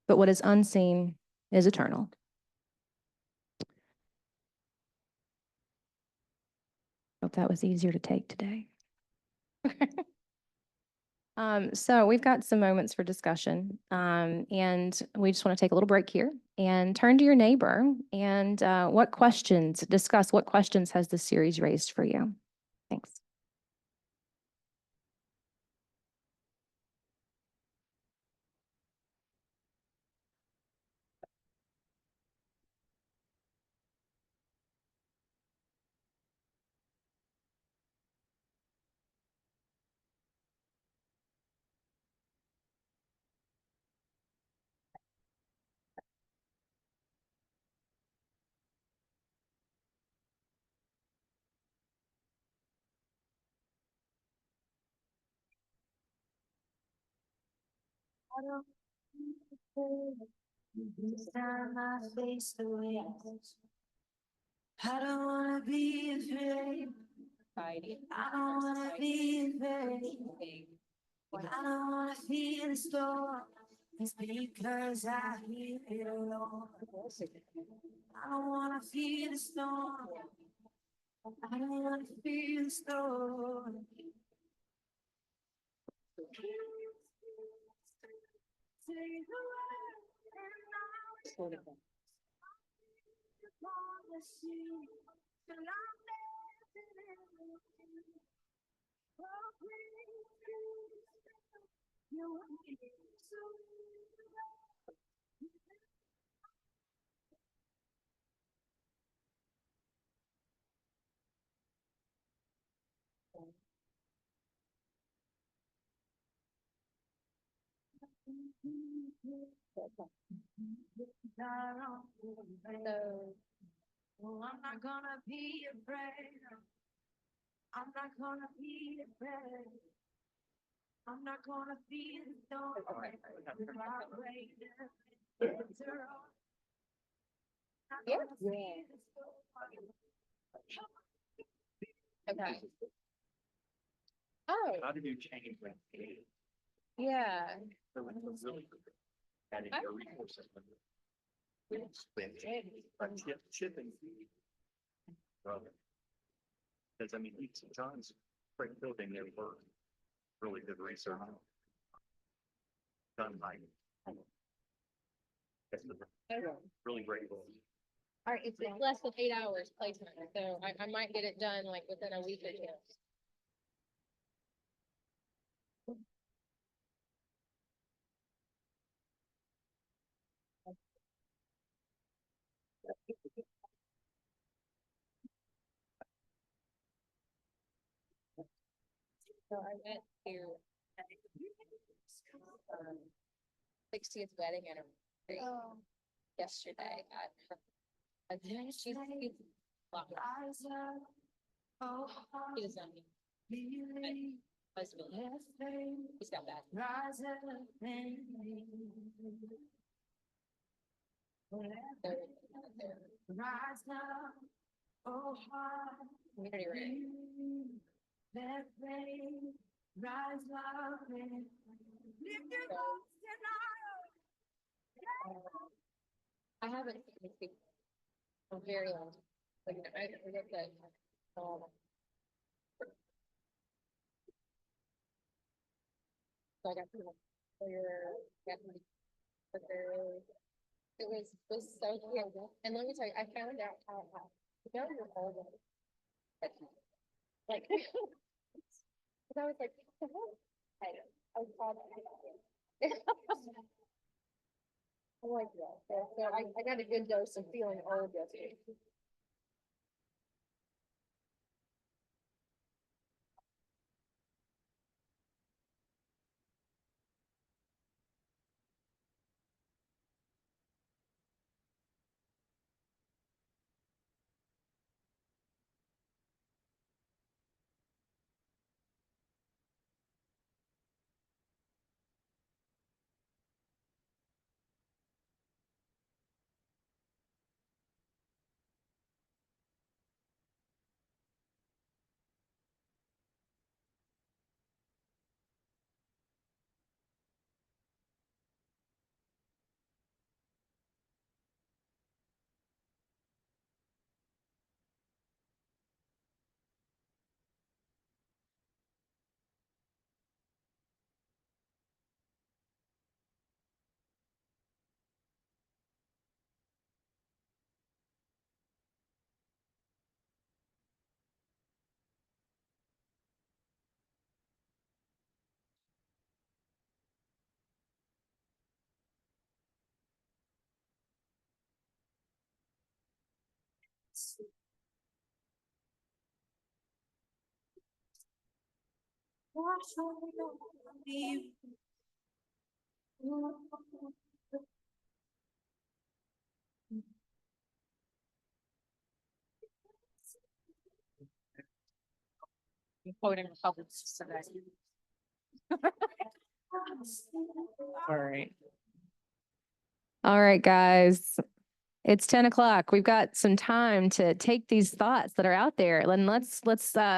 but what is unseen is eternal. Hope that was easier to take today. So we've got some moments for discussion, and we just want to take a little break here and turn to your neighbor and discuss what questions has this series raised for you. Thanks. I don't this time I face the waves. I don't wanna be afraid. I don't wanna be afraid. I don't wanna feel the storm. It's because I hear it alone. I don't wanna feel the storm. I don't wanna feel the storm. Say the word and I'll promise you till I'm living in you. Oh, please, you want me so. So I'm not gonna be afraid. I'm not gonna be afraid. I'm not gonna be the storm. Okay. Oh, How did you change that? yeah. Shipping. Because I mean, John's building their work, really good research. Done by. Really great. All right, it's less than 8 hours placement, so I might get it done like within a week or two. So I went to 60th wedding anniversary yesterday at her. She's he does not need husband. He's got that. Community room. I haven't seen these people for a very long time. Like, I forget that. So I got to it was so cute. And let me tell you, I found out how you're older. Like, because I was like, what the hell? I was called. I like that. So I got a good dose of feeling old yesterday. All right. All right, guys. It's 10 o'clock. We've got some time to take these thoughts that are out there. And let's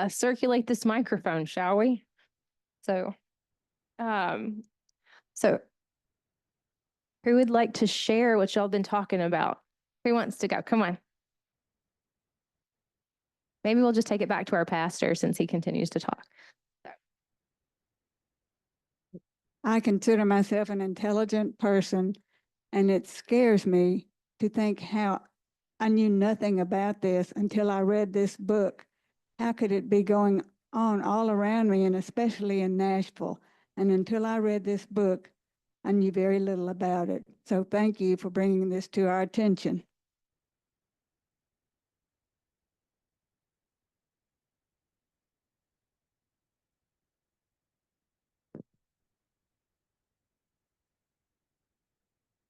circulate this microphone, shall we? So, um, so who would like to share what y'all been talking about? Who wants to go? Come on. Maybe we'll just take it back to our pastor since he continues to talk. I consider myself an intelligent person, and it scares me to think how I knew nothing about this until I read this book. How could it be going on all around me, and especially in Nashville? And until I read this book, I knew very little about it. So thank you for bringing this to our attention.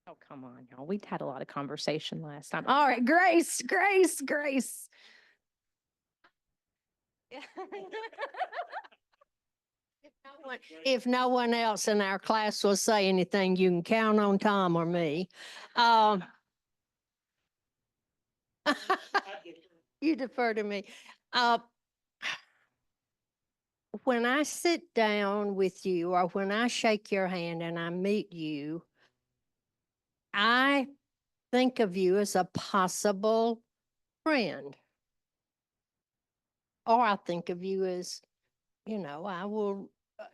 Oh, come on, y'all. We had a lot of conversation last time. All right, Grace. If no one else in our class will say anything, you can count on Tom or me. You defer to me. When I sit down with you or when I shake your hand and I meet you, I think of you as a possible friend. Or I think of you as,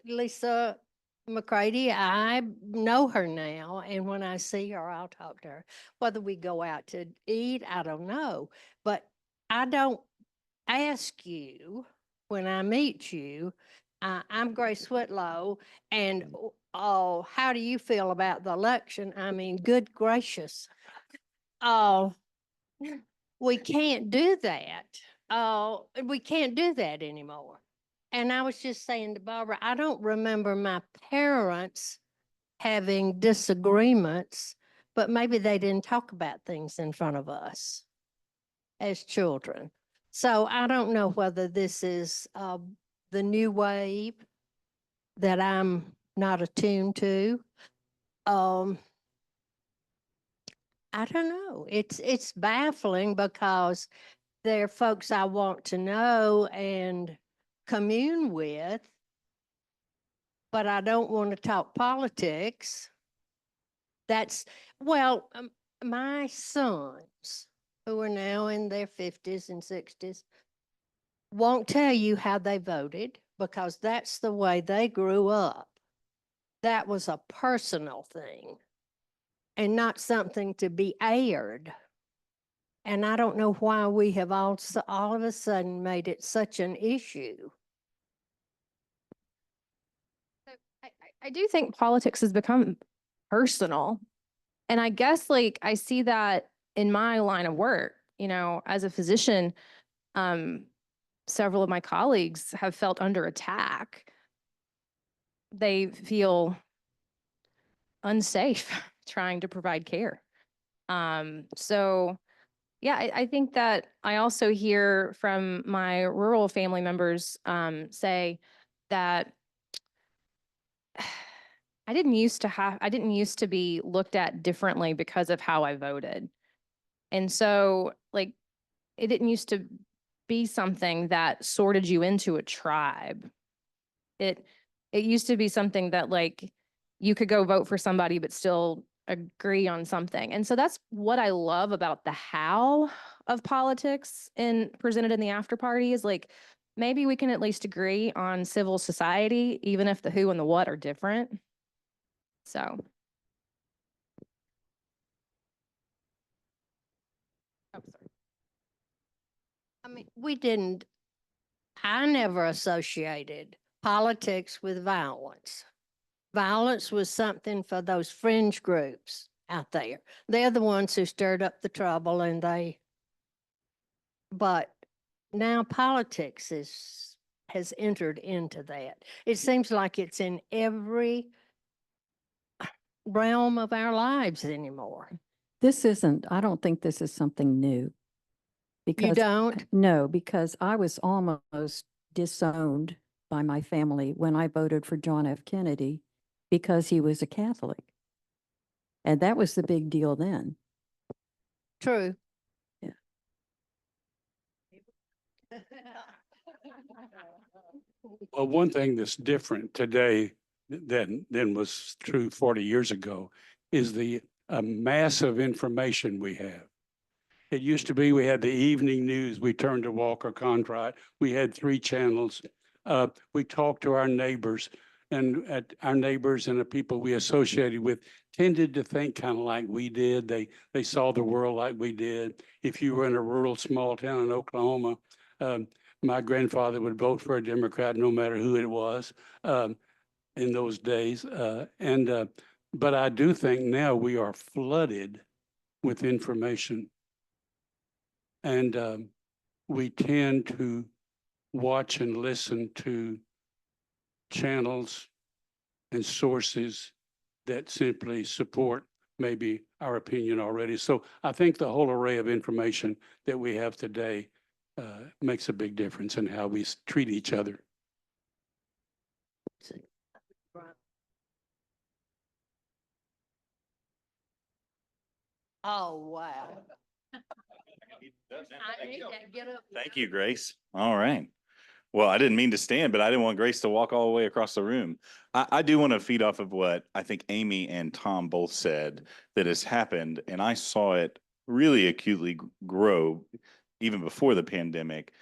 Lisa McCready, I know her now. And when I see her, I'll talk to her. Whether we go out to eat, I don't know. But I don't ask you when I meet you, I'm Grace Whitlow, and how do you feel about the election? I mean, good gracious. We can't do that. We can't do that anymore. And I was just saying to Barbara, I don't remember my parents having disagreements, but maybe they didn't talk about things in front of us as children. So I don't know whether this is the new wave that I'm not attuned to. I don't know. It's baffling because they're folks I want to know and commune with, but I don't want to talk politics. My sons, who are now in their 50s and 60s, won't tell you how they voted because that's the way they grew up. That was a personal thing and not something to be aired. And I don't know why we have all of a sudden made it such an issue. I do think politics has become personal. And I guess I see that in my line of work, as a physician, several of my colleagues have felt under attack. They feel unsafe trying to provide care. So yeah, I think that I also hear from my rural family members say that I didn't used to be looked at differently because of how I voted. And so it didn't used to be something that sorted you into a tribe. It used to be something that you could go vote for somebody but still agree on something. And so that's what I love about the how of politics presented in the after party is maybe we can at least agree on civil society, even if the who and the what are different. So. Oh, sorry. I mean, I never associated politics with violence. Violence was something for those fringe groups out there. They're the ones who stirred up the trouble and they But now politics has entered into that. It seems like it's in every realm of our lives anymore. I don't think this is something new. You Because don't? No, because I was almost disowned by my family when I voted for John F. Kennedy because he was a Catholic. And that was the big deal then. True. Yeah. Well, one thing that's different today than was true 40 years ago is the mass of information we have. It used to be we had the evening news. We turned to Walker Conrad. We had 3 channels. We talked to our neighbors, and our neighbors and the people we associated with tended to think kind of like we did. They saw the world like we did. If you were in a rural small town in Oklahoma, my grandfather would vote for a Democrat no matter who it was in those days. But I do think now we are flooded with information. And we tend to watch and listen to channels and sources that simply support maybe our opinion already. So I think the whole array of information that we have today makes a big difference in how we treat each other. Oh, wow. I need to get up. Thank you, Grace. All right. Well, I didn't mean to stand, but I didn't want Grace to walk all the way across the room. I do want to feed off of what I think Amy and Tom both said that has happened, and I saw it really acutely grow even before the pandemic.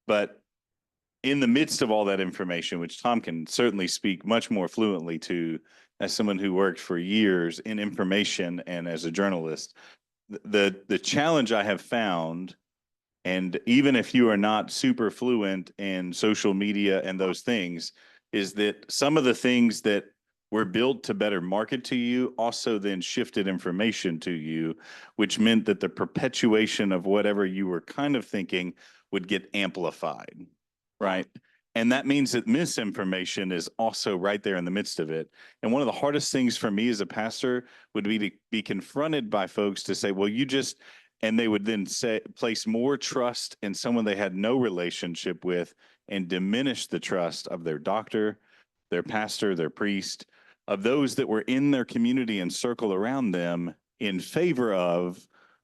But in the midst of all that information, which Tom can certainly speak much more fluently to as someone who worked for years in information and as a journalist, the challenge I have found, and even if you are not super fluent in social media and those things, is that some of the things that were built to better market to you also then shifted information to you, which meant that the perpetuation of whatever you were kind of thinking would get amplified, right? And that means that misinformation is also right there in the midst of it. And one of the hardest things for me as a pastor would be to be confronted by folks to say, well, and they would then place more trust in someone they had no relationship with and diminish the trust of their doctor, their pastor, their priest, of those that were in their community and circle around them in favor of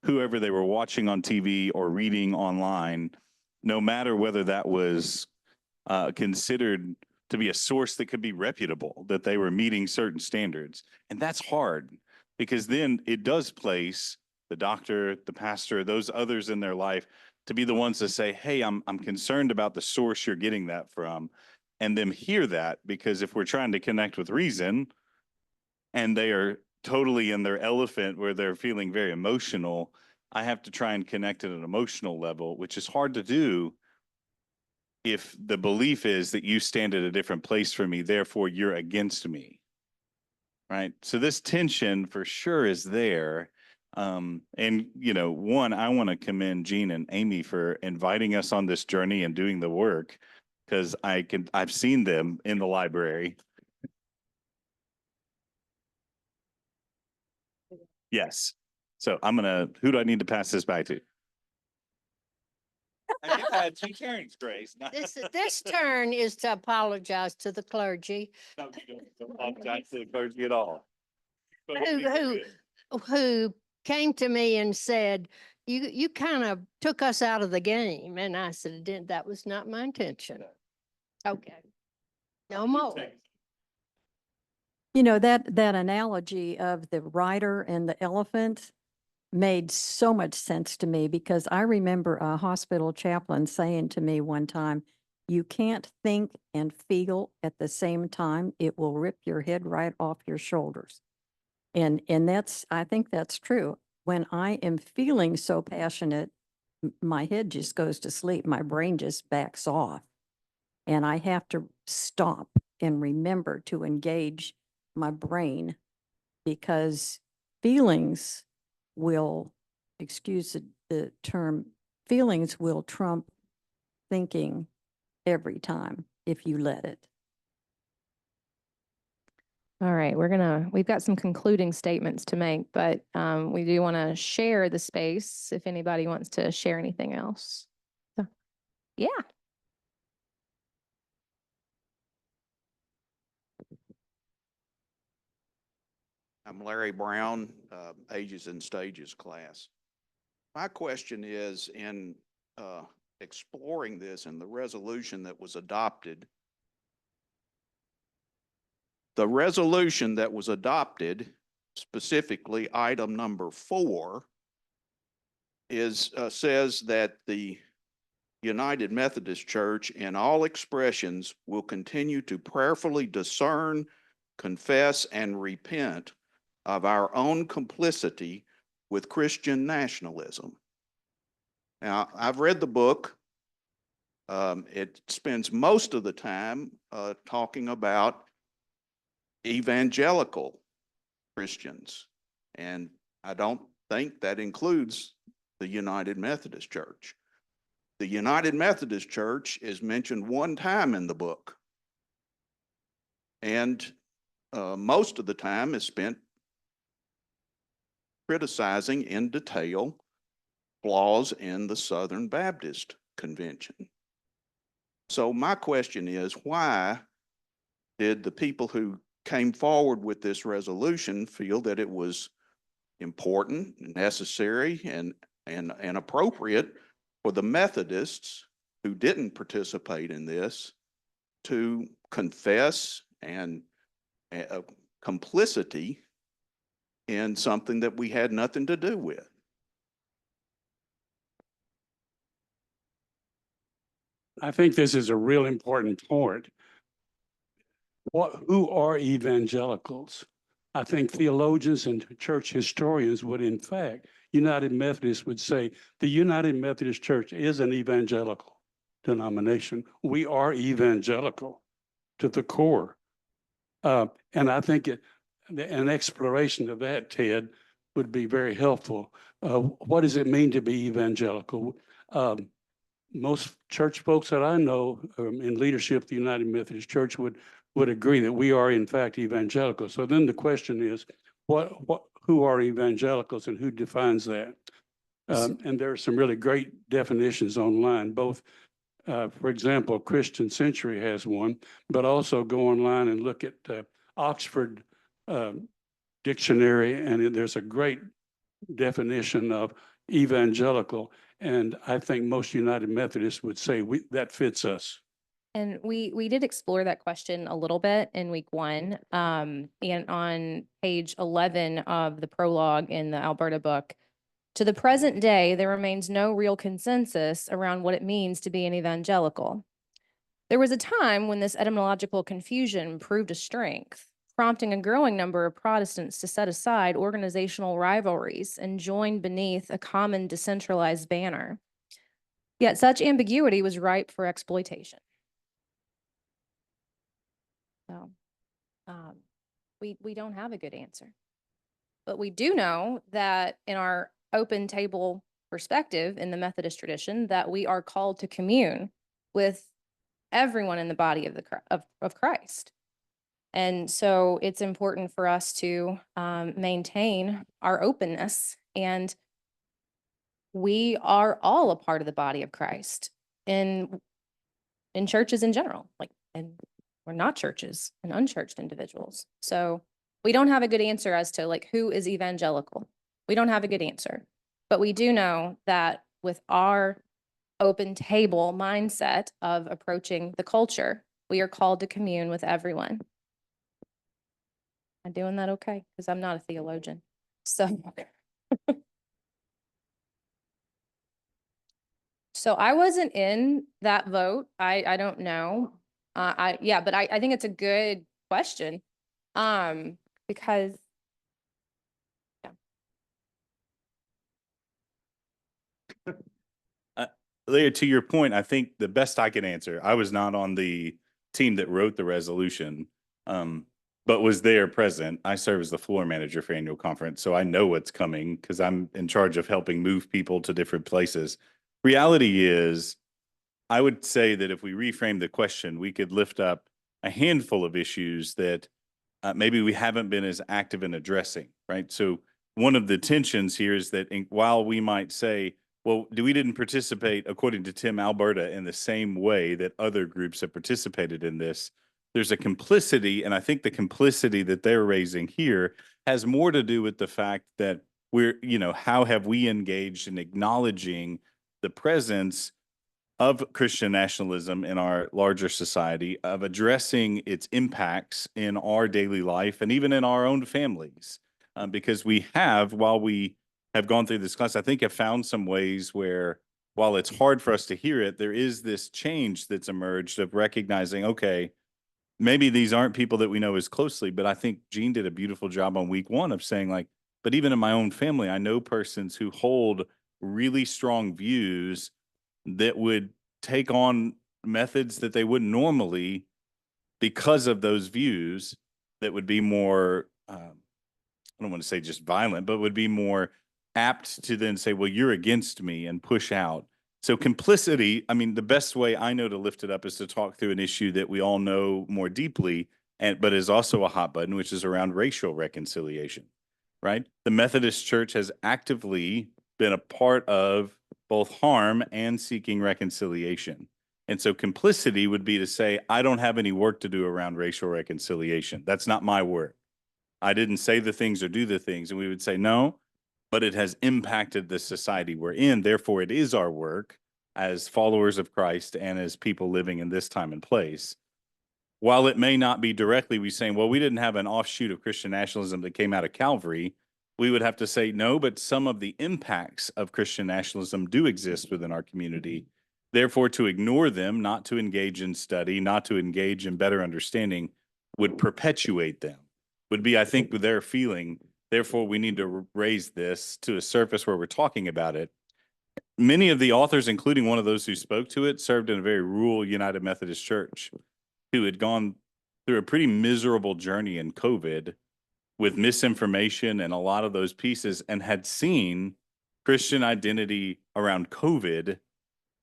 whoever they were watching on TV or reading online, no matter whether that was considered to be a source that could be reputable, that they were meeting certain standards. And that's hard because then it does place the doctor, the pastor, those others in their life to be the ones to say, hey, I'm concerned about the source you're getting that from, and them hear that, because if we're trying to connect with reason and they are totally in their elephant where they're feeling very emotional, I have to try and connect at an emotional level, which is hard to do if the belief is that you stand at a different place for me, therefore you're against me, right? So this tension for sure is there. And, one, I want to commend Gene and Amy for inviting us on this journey and doing the work, because I've seen them in the library. Yes. So who do I need to pass this back to? I think I had 2 turns, Grace. This turn is to apologize to the clergy. No, you don't apologize to the clergy at all. Who came to me and said, you kind of took us out of the game. And I said, that was not my intention. Okay. No more. That analogy of the rider and the elephant made so much sense to me, because I remember a hospital chaplain saying to me one time, you can't think and feel at the same time. It will rip your head right off your shoulders. And I think that's true. When I am feeling so passionate, my head just goes to sleep. My brain just backs off. And I have to stop and remember to engage my brain, because feelings will, excuse the term, feelings will trump thinking every time if you let it. All right, we've got some concluding statements to make, but we do want to share the space if anybody wants to share anything else. So, yeah. I'm Larry Brown, Ages and Stages class. My question is, in exploring this and the resolution that was adopted, specifically item number 4, says that the United Methodist Church in all expressions will continue to prayerfully discern, confess, and repent of our own complicity with Christian nationalism. Now, I've read the book. It spends most of the time talking about evangelical Christians, and I don't think that includes the United Methodist Church. The United Methodist Church is mentioned one time in the book, and most of the time is spent criticizing in detail flaws in the Southern Baptist Convention. So my question is, why did the people who came forward with this resolution feel that it was important, necessary, and appropriate for the Methodists who didn't participate in this to confess and complicity in something that we had nothing to do with? I think this is a real important point. Who are evangelicals? I think theologians and church historians would, in fact, United Methodists would say the United Methodist Church is an evangelical denomination. We are evangelical to the core. And I think an exploration of that, Ted, would be very helpful. What does it mean to be evangelical? Most church folks that I know in leadership of the United Methodist Church would agree that we are in fact evangelical. So then the question is, who are evangelicals and who defines that? And there are some really great definitions online, both, for example, Christian Century has one, but also go online and look at Oxford Dictionary, and there's a great definition of evangelical. And I think most United Methodists would say that fits us. And we did explore that question a little bit in week 1. And on page 11 of the prologue in the Alberta book, to the present day, there remains no real consensus around what it means to be an evangelical. There was a time when this etymological confusion proved a strength, prompting a growing number of Protestants to set aside organizational rivalries and join beneath a common decentralized banner. Yet such ambiguity was ripe for exploitation. So we don't have a good answer. But we do know that in our open table perspective in the Methodist tradition, that we are called to commune with everyone in the body of Christ. And so it's important for us to maintain our openness, and we are all a part of the body of Christ in churches in general, and we're not churches and unchurched individuals. So we don't have a good answer as to who is evangelical. We don't have a good answer, but we do know that with our open table mindset of approaching the culture, we are called to commune with everyone. Am I doing that okay? Because I'm not a theologian. So, so I wasn't in that vote. I don't know. But I think it's a good question. Because Leah, to your point, I think the best I can answer, I was not on the team that wrote the resolution, but was there present. I serve as the floor manager for annual conference, so I know what's coming because I'm in charge of helping move people to different places. reality is, I would say that if we reframe the question, we could lift up a handful of issues that maybe we haven't been as active in addressing, right? So one of the tensions here is that while we might say, well, we didn't participate, according to Tim Alberta, in the same way that other groups have participated in this, there's a complicity, and I think the complicity that they're raising here has more to do with the fact that how have we engaged in acknowledging the presence of Christian nationalism in our larger society, of addressing its impacts in our daily life and even in our own families. Because we have, while we have gone through this class, I think have found some ways where, while it's hard for us to hear it, there is this change that's emerged of recognizing, okay, maybe these aren't people that we know as closely, but I think Gene did a beautiful job on week one of saying, like, but even in my own family, I know persons who hold really strong views that would take on methods that they wouldn't normally because of those views, that would be more, I don't want to say just violent, but would be more apt to then say, well, you're against me, and push out. So complicity, I mean, the best way I know to lift it up is to talk through an issue that we all know more deeply, but is also a hot button, which is around racial reconciliation, right? The Methodist Church has actively been a part of both harm and seeking reconciliation. And so complicity would be to say, I don't have any work to do around racial reconciliation. That's not my work. I didn't say the things or do the things. And we would say, no, but it has impacted the society we're in. Therefore, it is our work as followers of Christ and as people living in this time and place. While it may not be directly we saying, well, we didn't have an offshoot of Christian nationalism that came out of Calvary, we would have to say, no, but some of the impacts of Christian nationalism do exist within our community. Therefore, to ignore them, not to engage in study, not to engage in better understanding, would perpetuate them, would be, I think, their feeling. Therefore, we need to raise this to a surface where we're talking about it. Many of the authors, including one of those who spoke to it, served in a very rural United Methodist Church, who had gone through a pretty miserable journey in COVID with misinformation and a lot of those pieces, and had seen Christian identity around COVID,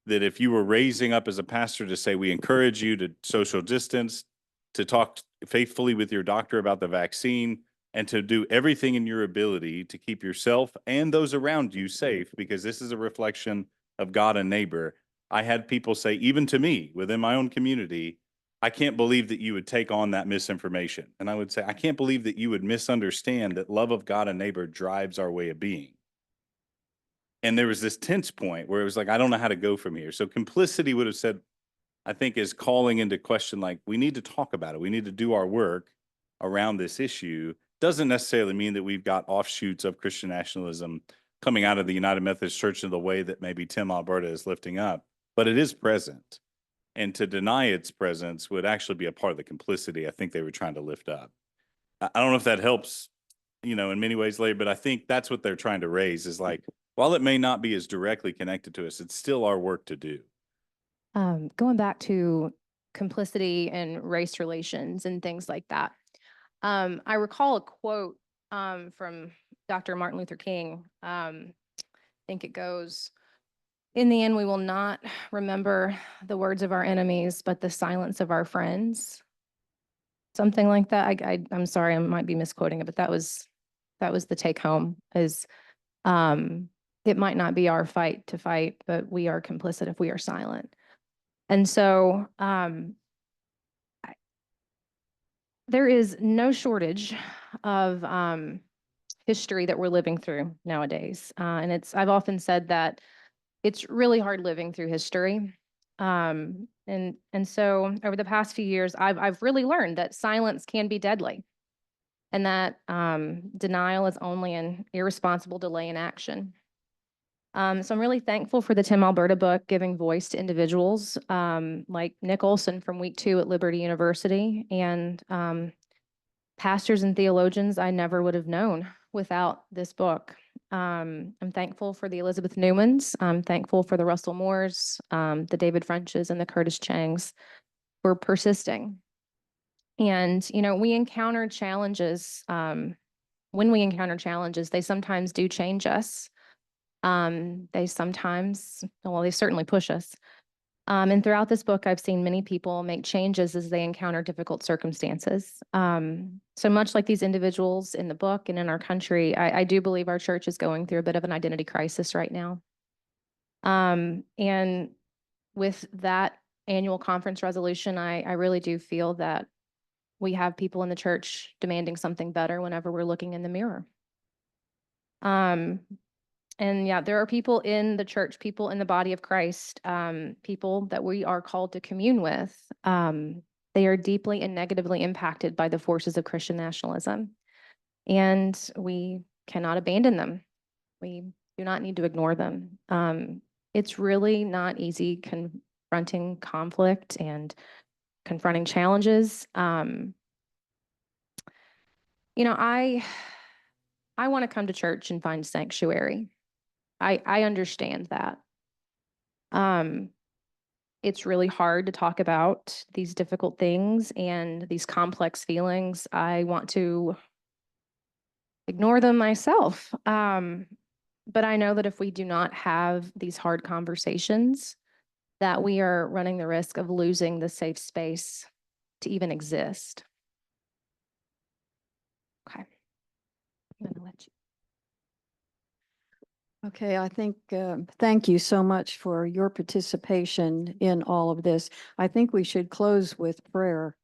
that if you were raising up as a pastor to say, we encourage you to social distance, to talk faithfully with your doctor about the vaccine, and to do everything in your ability to keep yourself and those around you safe, because this is a reflection of God and neighbor. I had people say, even to me within my own community, I can't believe that you would take on that misinformation. And I would say, I can't believe that you would misunderstand that love of God and neighbor drives our way of being. And there was this tense point where it was like, I don't know how to go from here. So complicity would have said, I think, is calling into question, like, we need to talk about it. We need to do our work around this issue. Doesn't necessarily mean that we've got offshoots of Christian nationalism coming out of the United Methodist Church in the way that maybe Tim Alberta is lifting up, but it is present. And to deny its presence would actually be a part of the complicity I think they were trying to lift up. I don't know if that helps, in many ways later, but I think that's what they're trying to raise, is like, while it may not be as directly connected to us, it's still our work to do. Going back to complicity and race relations and things like that. I recall a quote from Dr. Martin Luther King. I think it goes, in the end, we will not remember the words of our enemies, but the silence of our friends. Something like that. I'm sorry, I might be misquoting it, but that was the take home, is it might not be our fight to fight, but we are complicit if we are silent. And so there is no shortage of history that we're living through nowadays. And I've often said that it's really hard living through history. And so over the past few years, I've really learned that silence can be deadly, and that denial is only an irresponsible delay in action. So I'm really thankful for the Tim Alberta book, giving voice to individuals like Nick Olson from week 2 at Liberty University, and pastors and theologians I never would have known without this book. I'm thankful for the Elizabeth Newmans. I'm thankful for the Russell Moores, the David Frenches, and the Curtis Changs for persisting. And, we encounter challenges. When we encounter challenges, they sometimes do change us. They sometimes, well, they certainly push us. And throughout this book, I've seen many people make changes as they encounter difficult circumstances. So much like these individuals in the book and in our country, I do believe our church is going through a bit of an identity crisis right now. And with that annual conference resolution, I really do feel that we have people in the church demanding something better whenever we're looking in the mirror. And yeah, there are people in the church, people in the body of Christ, people that we are called to commune with. They are deeply and negatively impacted by the forces of Christian nationalism. And we cannot abandon them. We do not need to ignore them. It's really not easy confronting conflict and confronting challenges. I want to come to church and find sanctuary. I understand that. It's really hard to talk about these difficult things and these complex feelings. I want to ignore them myself. But I know that if we do not have these hard conversations, that we are running the risk of losing the safe space to even exist. Okay. I'm going to let you. Okay, I think, thank you so much for your participation in all of this. I think we should close with prayer.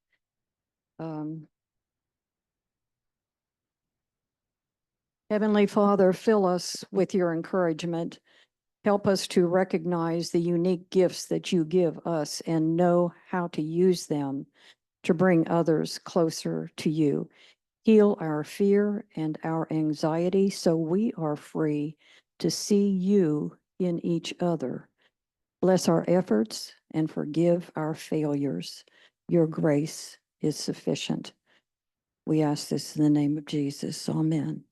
Heavenly Father, fill us with your encouragement. Help us to recognize the unique gifts that you give us and know how to use them to bring others closer to you. Heal our fear and our anxiety so we are free to see you in each other. Bless our efforts and forgive our failures. Your grace is sufficient. We ask this in the name of Jesus. Amen.